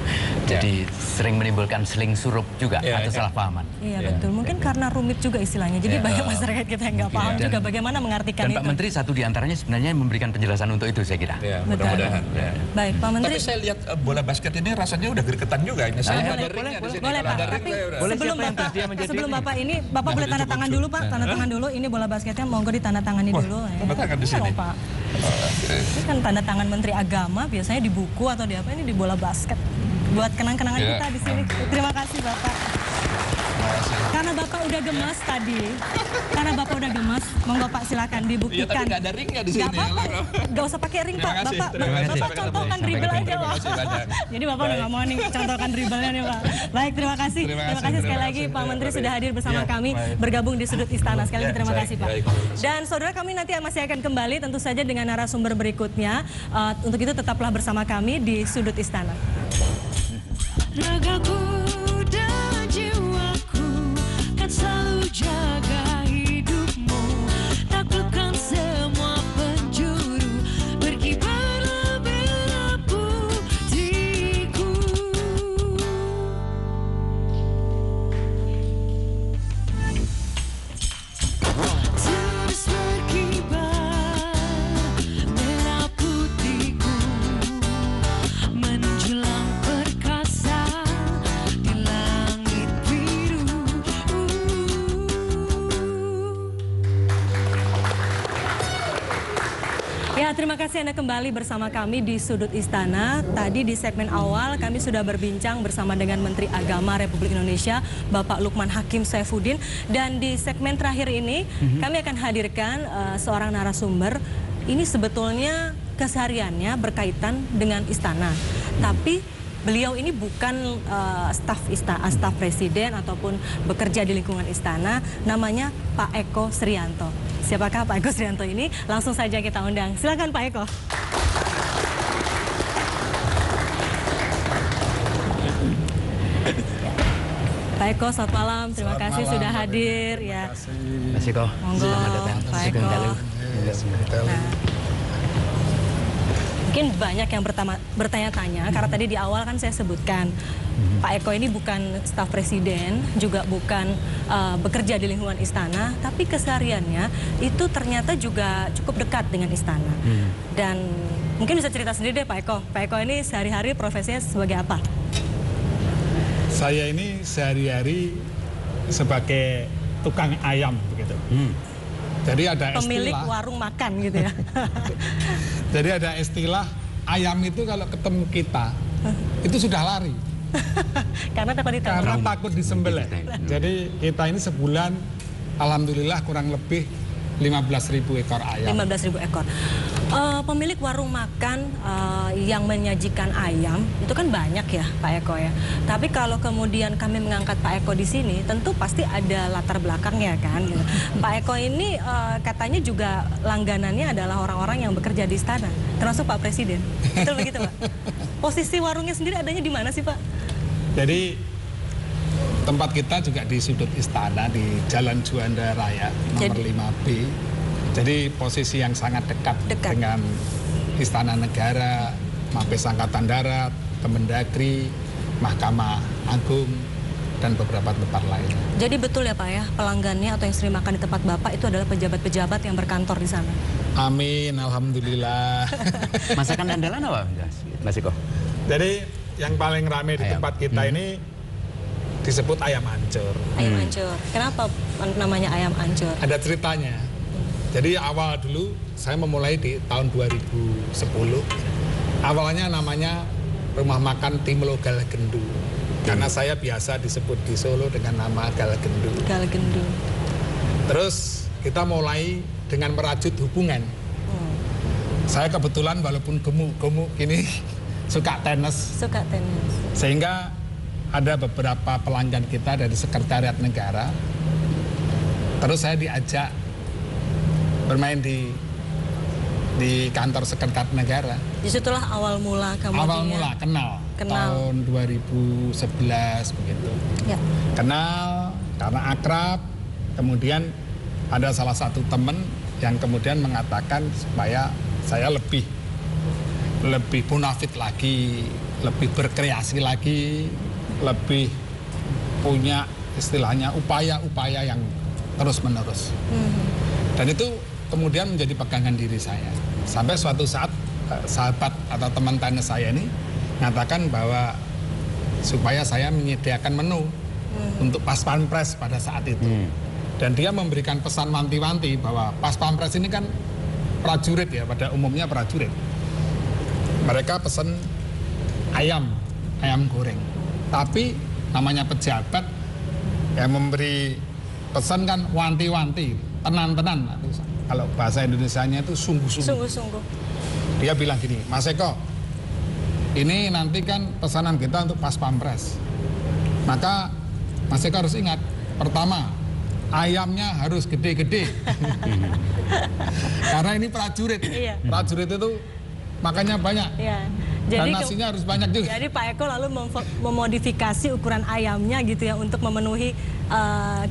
Jadi sering menimbulkan seling surup juga atau salah pahaman. Iya betul, mungkin karena rumit juga istilahnya. Jadi banyak masyarakat kita yang nggak paham juga bagaimana mengartikan Dan itu. Pak Menteri satu di antaranya sebenarnya memberikan penjelasan untuk itu saya kira. Ya, mudah-mudahan. Ya. Baik, Pak Menteri. Tapi saya lihat bola basket ini rasanya udah gregetan juga ini. Saya nggak ada ringnya di sini. Boleh Kalau Pak, ada ring, tapi saya udah- Boleh, sebelum siapa yang Bapak, bersedia menjadi sebelum ini? Bapak ini, Bapak boleh tanda tangan dulu Pak, tanda tangan dulu. Ini bola basketnya monggo ditandatangani dulu. tanda tangan di sini. Pak. Ini kan tanda tangan Menteri Agama biasanya di buku atau di apa, ini di bola basket. Buat kenang-kenangan kita di sini. Terima kasih Bapak. Karena Bapak udah gemas tadi, karena Bapak udah gemas, monggo Pak silakan Iya, dibuktikan. tapi nggak ada ringnya di sini. Nggak apa-apa, nggak usah pakai ring Pak. Terima kasih, Bapak, terima kasih. Bapak contohkan dribble aja Pak. kasih banyak. Jadi Bapak udah nggak mau nih contohkan dribblenya nih Pak. Baik, terima kasih. Terima kasih sekali lagi Pak Menteri sudah hadir bersama kami, bergabung di Sudut Istana. Sekali lagi terima kasih Pak. Dan saudara, kami nanti masih akan kembali tentu saja dengan narasumber berikutnya. Untuk itu tetaplah bersama kami di Sudut Istana. Ragaku dan jiwaku kan selalu jaga hidupmu, taklukkan semua penjuru, berkibarlah bela putihku. Terus berkibar merah putihku, menjulang perkasa di langit biru. Ya, terima kasih Anda kembali bersama kami di Sudut Istana. Tadi di segmen awal kami sudah berbincang bersama dengan Menteri Agama Republik Indonesia, Bapak Lukman Hakim Saifuddin. Dan di segmen terakhir ini kami akan hadirkan seorang narasumber. Ini sebetulnya kesehariannya berkaitan dengan istana. Tapi beliau ini bukan staf presiden ataupun bekerja di lingkungan istana. Namanya Pak Eko Srianto. Siapakah Pak Eko Srianto ini? Langsung saja kita undang. Silakan Pak Eko. Pak Eko, selamat malam. Terima kasih sudah hadir. Ya, Terima kasih kok. monggo Selamat datang. Pak Sugeng Eko. Dalu. Nah, mungkin banyak yang bertanya-tanya karena tadi di awal kan saya sebutkan Pak Eko ini bukan staf presiden, juga bukan bekerja di lingkungan istana, tapi kesehariannya itu ternyata juga cukup dekat dengan istana. Dan mungkin bisa cerita sendiri deh Pak Eko. Pak Eko ini sehari-hari profesinya sebagai apa? Saya ini sehari-hari sebagai tukang ayam begitu. Jadi ada Pemilik istilah. warung makan gitu ya. Jadi ada istilah ayam itu kalau ketemu kita itu sudah lari Karena takut ditangkap. karena takut disembelih. Jadi kita ini sebulan alhamdulillah kurang lebih 15.000 ekor ayam. 15.000 ekor. Pemilik warung makan yang menyajikan ayam itu kan banyak ya Pak Eko ya. Tapi kalau kemudian kami mengangkat Pak Eko di sini, tentu pasti ada latar belakangnya kan. Gitu. Pak Eko ini katanya juga langganannya adalah orang-orang yang bekerja di istana, termasuk Pak Presiden. Betul begitu Pak? Posisi warungnya sendiri adanya di mana sih Pak? Jadi tempat kita juga di sudut istana di Jalan Juanda Raya nomor 5B. Jadi posisi yang sangat dekat. Dengan Istana Negara, Mabes Angkatan Darat, Kemendagri, Mahkamah Agung, dan beberapa tempat lain. Jadi betul ya Pak ya, pelanggannya atau yang sering makan di tempat Bapak itu adalah pejabat-pejabat yang berkantor di sana. Amin, alhamdulillah. Masakan andalan apa, Mas Eko? Jadi yang paling ramai di Ayam. tempat kita ini disebut ayam ancur. Ayam ancur. Kenapa namanya ayam ancur? Ada ceritanya. Jadi awal dulu saya memulai di tahun 2010. Awalnya namanya Rumah Makan Timlo Galagendu. Karena saya biasa disebut di Solo dengan nama Galagendu. Galagendu. Terus kita mulai dengan merajut hubungan. Saya kebetulan walaupun gemuk-gemuk ini suka tenis. Suka tenis. Sehingga ada beberapa pelanggan kita dari Sekretariat Negara. Terus saya diajak bermain di kantor Sekretariat Negara. Disitulah awal mula kemudian. Awal mula kenal. Tahun 2011 begitu. Ya. Kenal karena akrab. Kemudian ada salah satu teman yang kemudian mengatakan supaya saya lebih bonafit lagi, lebih berkreasi lagi, lebih punya istilahnya upaya-upaya yang terus-menerus. Dan itu kemudian menjadi pegangan diri saya. Sampai suatu saat sahabat atau teman tenis saya ini mengatakan bahwa supaya saya menyediakan menu untuk pas pampres pada saat itu. Dan dia memberikan pesan wanti-wanti bahwa pas pampres ini kan prajurit ya, pada umumnya prajurit. Mereka pesen ayam goreng. Tapi namanya pejabat yang memberi pesan kan wanti-wanti, tenan-tenan. Kalau bahasa Indonesianya itu sungguh-sungguh. Sungguh-sungguh. Dia bilang gini, Mas Eko, ini nanti kan pesanan kita untuk pas pampres. Maka Mas Eko harus ingat, pertama, ayamnya harus gede-gede. Karena ini prajurit. Iya. Prajurit itu makannya banyak. Ya. Dan nasinya harus banyak juga. Jadi Pak Eko lalu memodifikasi ukuran ayamnya gitu ya untuk memenuhi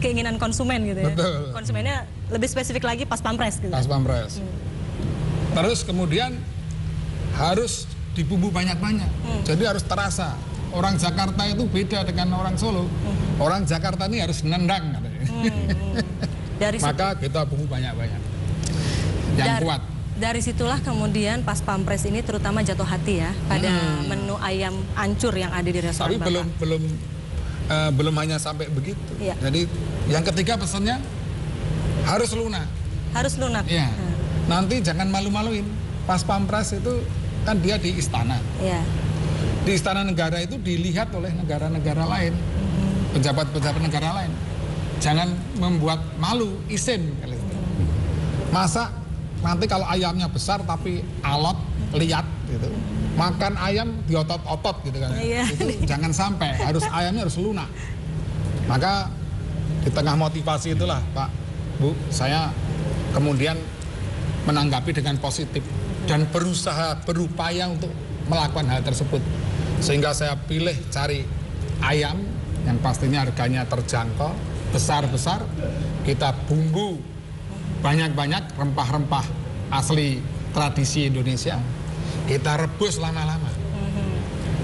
keinginan konsumen gitu ya. Betul. Konsumennya lebih spesifik lagi pas pampres gitu. Pas pampres. Terus kemudian harus dibumbu banyak-banyak. Jadi harus terasa. Orang Jakarta itu beda dengan orang Solo. Orang Jakarta ini harus nendang katanya. Dari Maka kita bumbu banyak-banyak. Yang kuat. Dari situlah kemudian pas pampres ini terutama jatuh hati ya pada menu ayam ancur yang ada di restoran Tapi Bapak. belum hanya sampai begitu. Iya. Jadi yang ketiga pesannya harus lunak. Harus lunak. Iya. Nanti jangan malu-maluin. Pas pampres itu kan dia di istana. Iya. Di istana negara itu dilihat oleh negara-negara lain, pejabat-pejabat negara lain. Jangan membuat malu, isin. Masa nanti kalau ayamnya besar tapi alot, liat gitu. Makan ayam diotot-otot gitu kan. Iya. Itu jangan sampai, ayamnya harus lunak. Maka di tengah motivasi itulah Pak, Bu, saya kemudian menanggapi dengan positif dan berupaya untuk melakukan hal tersebut. Sehingga saya pilih cari ayam yang pastinya harganya terjangkau, besar-besar, kita bumbu banyak-banyak, rempah-rempah asli tradisi Indonesia, kita rebus lama-lama.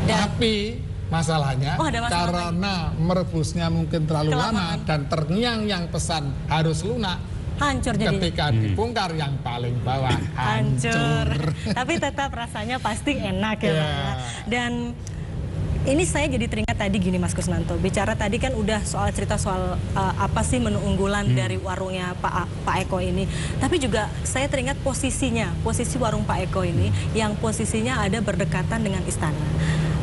Tapi masalahnya Oh, ada masalah karena merebusnya mungkin terlalu lama dan terngiang-ngiang pesan harus lunak, Hancur jadinya. ketika dibongkar yang paling bawah hancur. Tapi tetap rasanya pasti enak ya Iya. Pak ya. Dan ini saya jadi teringat tadi gini Mas Kusnanto, bicara tadi kan udah cerita soal apa sih menu unggulan dari warungnya Pak Eko ini. Tapi juga saya teringat posisi warung Pak Eko ini yang posisinya ada berdekatan dengan istana.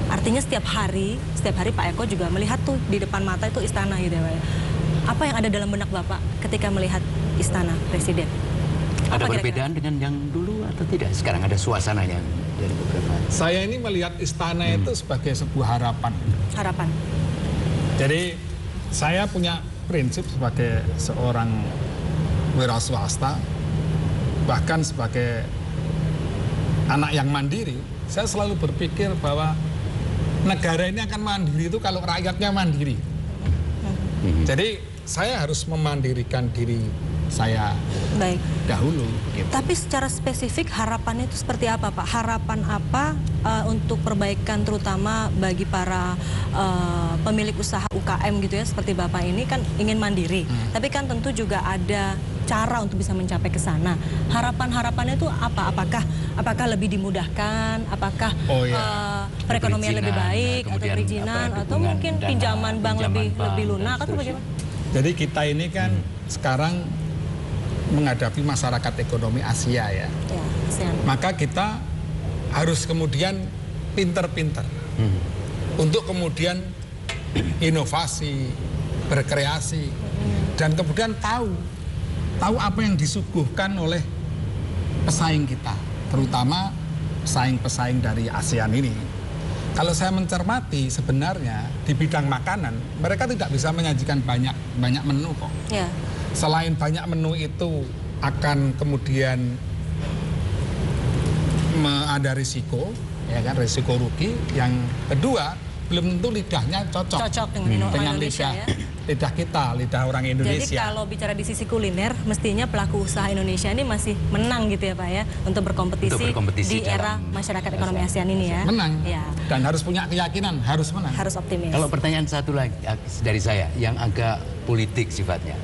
Artinya setiap hari Pak Eko juga melihat tuh di depan mata itu istana gitu ya Pak ya. Apa yang ada dalam benak Bapak ketika melihat istana Presiden? Ada Apa kira-kira? perbedaan dengan yang dulu atau tidak? Sekarang ada suasananya dari beberapa. Saya ini melihat istana itu sebagai sebuah harapan. Harapan. Jadi saya punya prinsip sebagai seorang wira swasta, bahkan sebagai anak yang mandiri, saya selalu berpikir bahwa negara ini akan mandiri itu kalau rakyatnya mandiri. Jadi saya harus memandirikan diri saya Baik. dahulu. Begitu. Tapi secara spesifik harapannya itu seperti apa, Pak? Harapan apa untuk perbaikan terutama bagi para pemilik usaha UKM gitu ya, seperti Bapak ini kan ingin mandiri. Tapi kan tentu juga ada cara untuk bisa mencapai ke sana. Harapannya itu apa? Apakah lebih dimudahkan? Apakah perekonomian lebih baik atau perizinan atau mungkin pinjaman bank lebih lunak atau bagaimana? Jadi kita ini kan sekarang menghadapi masyarakat ekonomi Asia ya. Ya, ASEAN. Maka kita harus kemudian pinter-pinter untuk kemudian inovasi, berkreasi, dan kemudian tahu apa yang disuguhkan oleh pesaing kita, terutama pesaing-pesaing dari ASEAN ini. Kalau saya mencermati sebenarnya di bidang makanan mereka tidak bisa menyajikan banyak menu kok. Ya. Selain banyak menu itu akan kemudian ada risiko, ya kan, risiko rugi. Yang kedua, belum tentu lidahnya cocok dengan Indonesia lidah kita, lidah orang Indonesia. Jadi kalau bicara di sisi kuliner, mestinya pelaku usaha Indonesia ini masih menang gitu ya Pak ya, untuk berkompetisi di era masyarakat ekonomi ASEAN ini ya. Menang. Ya. Dan harus punya keyakinan, harus menang. Harus optimis. Kalau pertanyaan satu lagi dari saya yang agak politik sifatnya,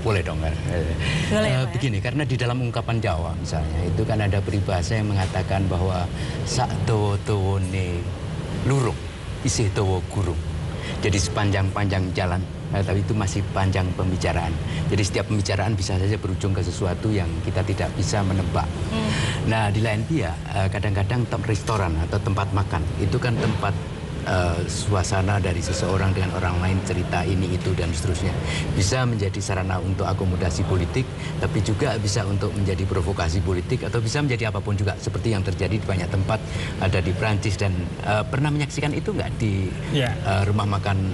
boleh dong kan? Boleh, Pak, ya. Begini, karena di dalam ungkapan Jawa misalnya itu kan ada peribahasa yang mengatakan bahwa sak towo-towone lurung isih towo gurung. Jadi sepanjang-panjang jalan, tapi itu masih panjang pembicaraan. Jadi setiap pembicaraan bisa saja berujung ke sesuatu yang kita tidak bisa menebak. Nah, di lain pihak, kadang-kadang restoran atau tempat makan itu kan tempat suasana dari seseorang dengan orang lain, cerita ini itu dan seterusnya, bisa menjadi sarana untuk akomodasi politik, tapi juga bisa untuk menjadi provokasi politik atau bisa menjadi apapun juga, seperti yang terjadi di banyak tempat, ada di Prancis. Dan pernah menyaksikan itu nggak di rumah makan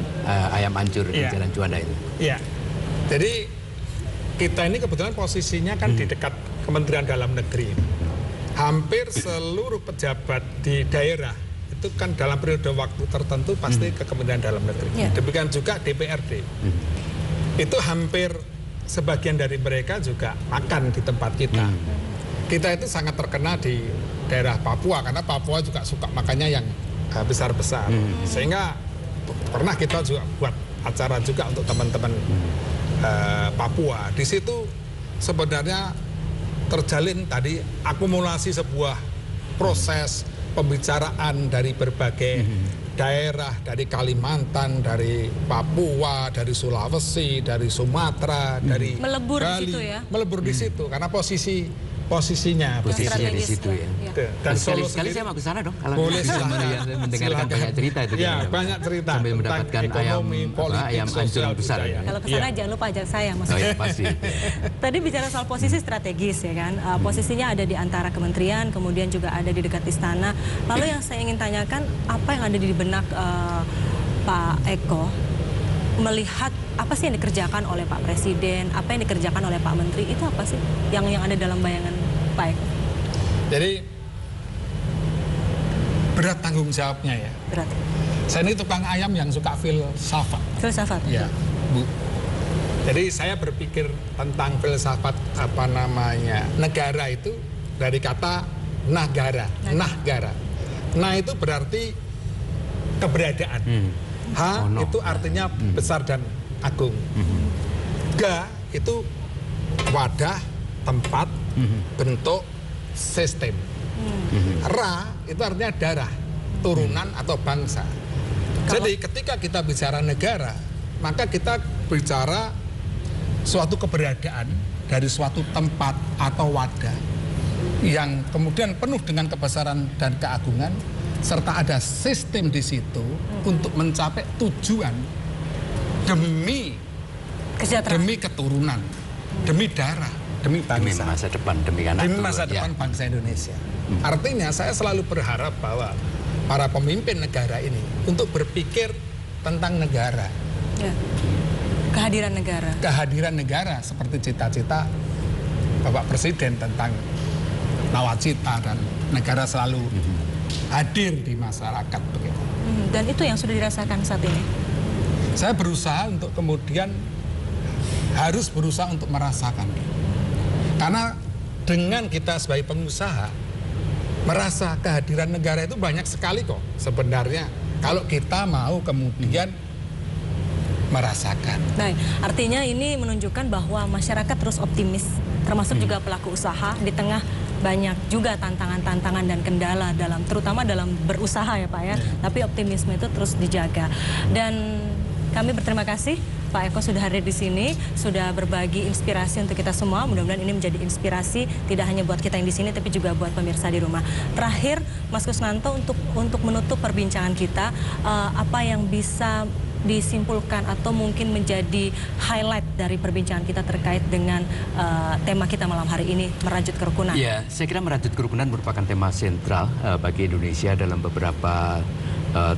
ayam ancur di Jalan Juanda itu? Iya. Jadi kita ini kebetulan posisinya kan di dekat Kementerian Dalam Negeri. Hampir seluruh pejabat di daerah itu kan dalam periode waktu tertentu pasti ke Kementerian Dalam Negeri. Demikian juga DPRD. Itu hampir sebagian dari mereka juga makan di tempat kita. Kita itu sangat terkenal di daerah Papua karena Papua juga suka makannya yang besar-besar. Sehingga pernah kita juga buat acara juga untuk teman-teman Papua. Di situ sebenarnya terjalin tadi akumulasi sebuah proses pembicaraan dari berbagai daerah, dari Kalimantan, dari Papua, dari Sulawesi, dari Sumatera, dari melebur Bali, di situ ya. Melebur di situ karena posisinya di situ ya. Dan sekali saya mau ke sana dong. Kalau boleh bisa mendengarkan banyak cerita itu. Ya, banyak cerita sambil mendapatkan ekonomi, politik, ayam ancur besar. Kalau ke sana jangan lupa ajak saya Oh iya, pasti. Tadi bicara soal posisi strategis ya kan, posisinya ada di antara kementerian, kemudian juga ada di dekat istana. Lalu yang saya ingin tanyakan, apa yang ada di benak Pak Eko melihat apa sih yang dikerjakan oleh Pak Presiden, apa yang dikerjakan oleh Pak Menteri, itu apa sih yang ada dalam bayangan Pak Eko? Jadi berat tanggung jawabnya ya. Berat. Saya ini tukang ayam yang suka filsafat. Filsafat. Ya, Bu. Jadi saya berpikir tentang filsafat negara itu dari kata nagara. Nah itu berarti keberadaan. Itu artinya besar dan agung. Ga itu wadah, tempat, bentuk, sistem. Ra itu artinya darah, turunan atau bangsa. Jadi ketika kita bicara negara, maka kita bicara suatu keberadaan dari suatu tempat atau wadah yang kemudian penuh dengan kebesaran dan keagungan, serta ada sistem di situ untuk mencapai tujuan demi keturunan, demi darah, demi bangsa, demi masa depan, demi anak demi masa depan bangsa Indonesia. Artinya saya selalu berharap bahwa para pemimpin negara ini untuk berpikir tentang negara. Ya. Kehadiran negara. Kehadiran negara seperti cita-cita Bapak Presiden tentang nawacita dan negara selalu hadir di masyarakat begitu. Dan itu yang sudah dirasakan saat ini. Saya berusaha untuk kemudian harus berusaha untuk merasakan. Karena dengan kita sebagai pengusaha merasa kehadiran negara itu banyak sekali kok sebenarnya kalau kita mau kemudian merasakan. Baik, artinya ini menunjukkan bahwa masyarakat terus optimis, termasuk juga pelaku usaha di tengah banyak juga tantangan-tantangan dan kendala terutama dalam berusaha ya Pak ya. Tapi optimisme itu terus dijaga. Dan kami berterima kasih Pak Eko sudah hadir di sini, sudah berbagi inspirasi untuk kita semua. Mudah-mudahan ini menjadi inspirasi tidak hanya buat kita yang di sini, tapi juga buat pemirsa di rumah. Terakhir, Mas Kusnanto untuk menutup perbincangan kita, apa yang bisa disimpulkan atau mungkin menjadi highlight dari perbincangan kita terkait dengan tema kita malam hari ini, merajut kerukunan? Ya, saya kira merajut kerukunan merupakan tema sentral bagi Indonesia dalam beberapa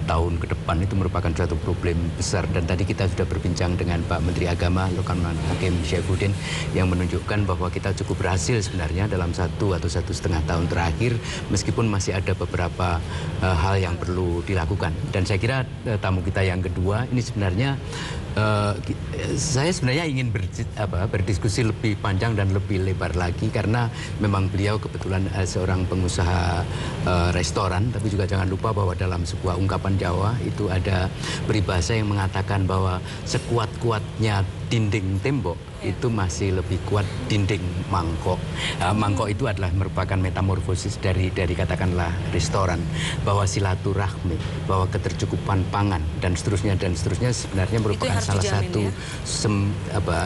tahun ke depan. Itu merupakan suatu problem besar, dan tadi kita sudah berbincang dengan Pak Menteri Agama Lokman Hakim Syaifuddin yang menunjukkan bahwa kita cukup berhasil sebenarnya dalam 1 atau 1,5 tahun terakhir, meskipun masih ada beberapa hal yang perlu dilakukan. Dan saya kira tamu kita yang kedua ini sebenarnya saya sebenarnya ingin berdiskusi lebih panjang dan lebih lebar lagi, karena memang beliau kebetulan seorang pengusaha restoran, tapi juga jangan lupa bahwa dalam sebuah ungkapan Jawa itu ada peribahasa yang mengatakan bahwa sekuat-kuatnya dinding tembok itu masih lebih kuat dinding mangkok. Mangkok itu adalah merupakan metamorfosis dari katakanlah restoran, bahwa silaturahmi, bahwa ketercukupan pangan dan seterusnya sebenarnya merupakan salah satu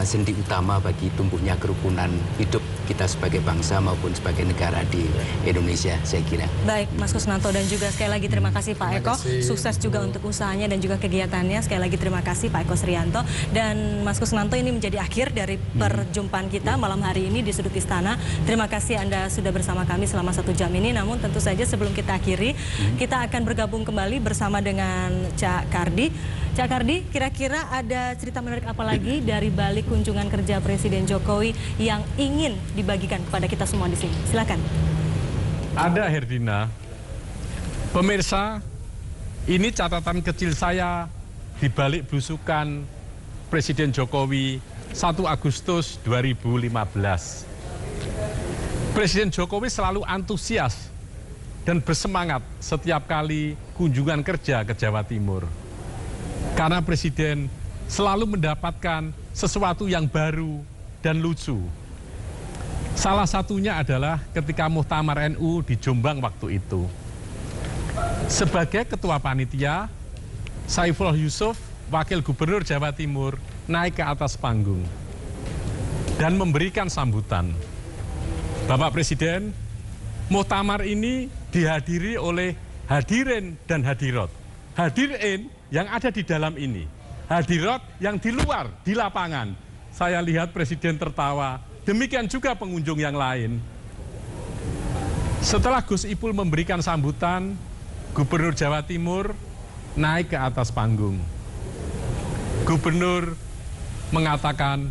sendi utama bagi tumbuhnya kerukunan hidup kita sebagai bangsa maupun sebagai negara di Indonesia, saya kira. Baik, Mas Kusnanto, dan juga sekali lagi terima kasih Pak Eko. Sukses juga untuk usahanya dan juga kegiatannya. Sekali lagi terima kasih Pak Eko Srianto. Dan Mas Kusnanto, ini menjadi akhir dari perjumpaan kita malam hari ini di Sudut Istana. Terima kasih Anda sudah bersama kami selama 1 jam ini. Namun tentu saja sebelum kita akhiri, kita akan bergabung kembali bersama dengan Cak Kardi. Cak Kardi, kira-kira ada cerita menarik apa lagi dari balik kunjungan kerja Presiden Jokowi yang ingin dibagikan kepada kita semua di sini? Silakan. Ada, Herdina. Pemirsa, ini catatan kecil saya di balik belusukan Presiden Jokowi 1 Agustus 2015. Presiden Jokowi selalu antusias dan bersemangat setiap kali kunjungan kerja ke Jawa Timur. Karena Presiden selalu mendapatkan sesuatu yang baru dan lucu. Salah satunya adalah ketika Muktamar NU di Jombang waktu itu. Sebagai ketua panitia, Saifullah Yusuf, Wakil Gubernur Jawa Timur, naik ke atas panggung dan memberikan sambutan. Bapak Presiden, Muktamar ini dihadiri oleh hadirin dan hadirat. Hadirin yang ada di dalam ini, hadirat yang di luar, di lapangan. Saya lihat Presiden tertawa, demikian juga pengunjung yang lain. Setelah Gus Ipul memberikan sambutan, Gubernur Jawa Timur naik ke atas panggung. Gubernur mengatakan,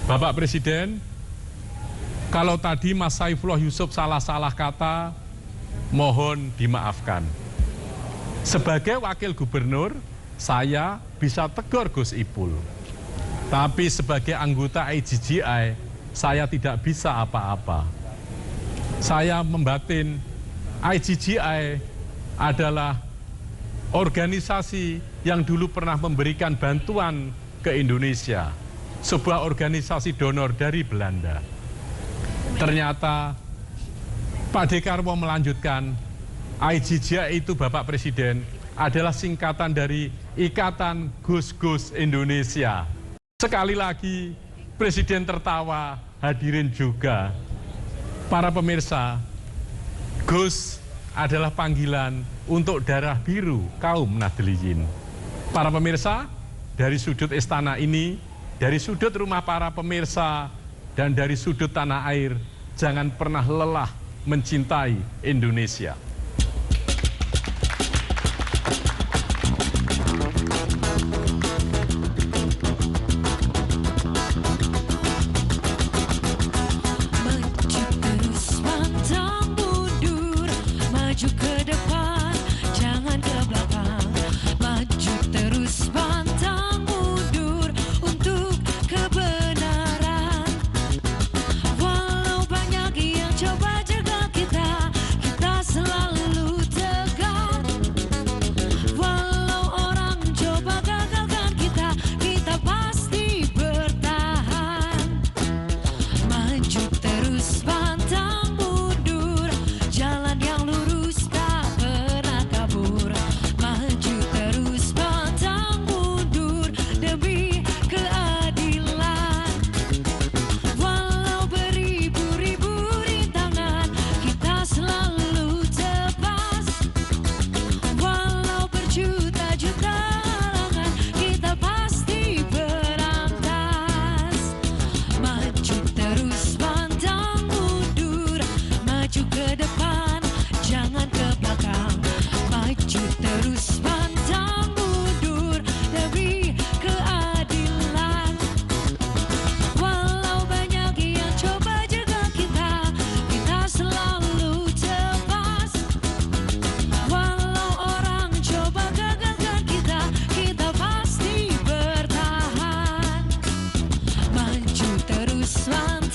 Bapak Presiden, kalau tadi Mas Saifullah Yusuf salah-salah kata, mohon dimaafkan. Sebagai wakil gubernur, saya bisa tegur Gus Ipul. Tapi sebagai anggota IGGI, saya tidak bisa apa-apa. Saya membatin, IGGI adalah organisasi yang dulu pernah memberikan bantuan ke Indonesia. Sebuah organisasi donor dari Belanda. Ternyata Pak Dekarwo melanjutkan, IGGI itu Bapak Presiden adalah singkatan dari Ikatan Gus-Gus Indonesia. Sekali lagi Presiden tertawa, hadirin juga. Para pemirsa, Gus adalah panggilan untuk darah biru kaum Nahdliyin. Para pemirsa, dari sudut istana ini, dari sudut rumah para pemirsa, dan dari sudut tanah air, jangan pernah lelah mencintai Indonesia. Maju terus pantang mundur untuk kebenaran. asfalt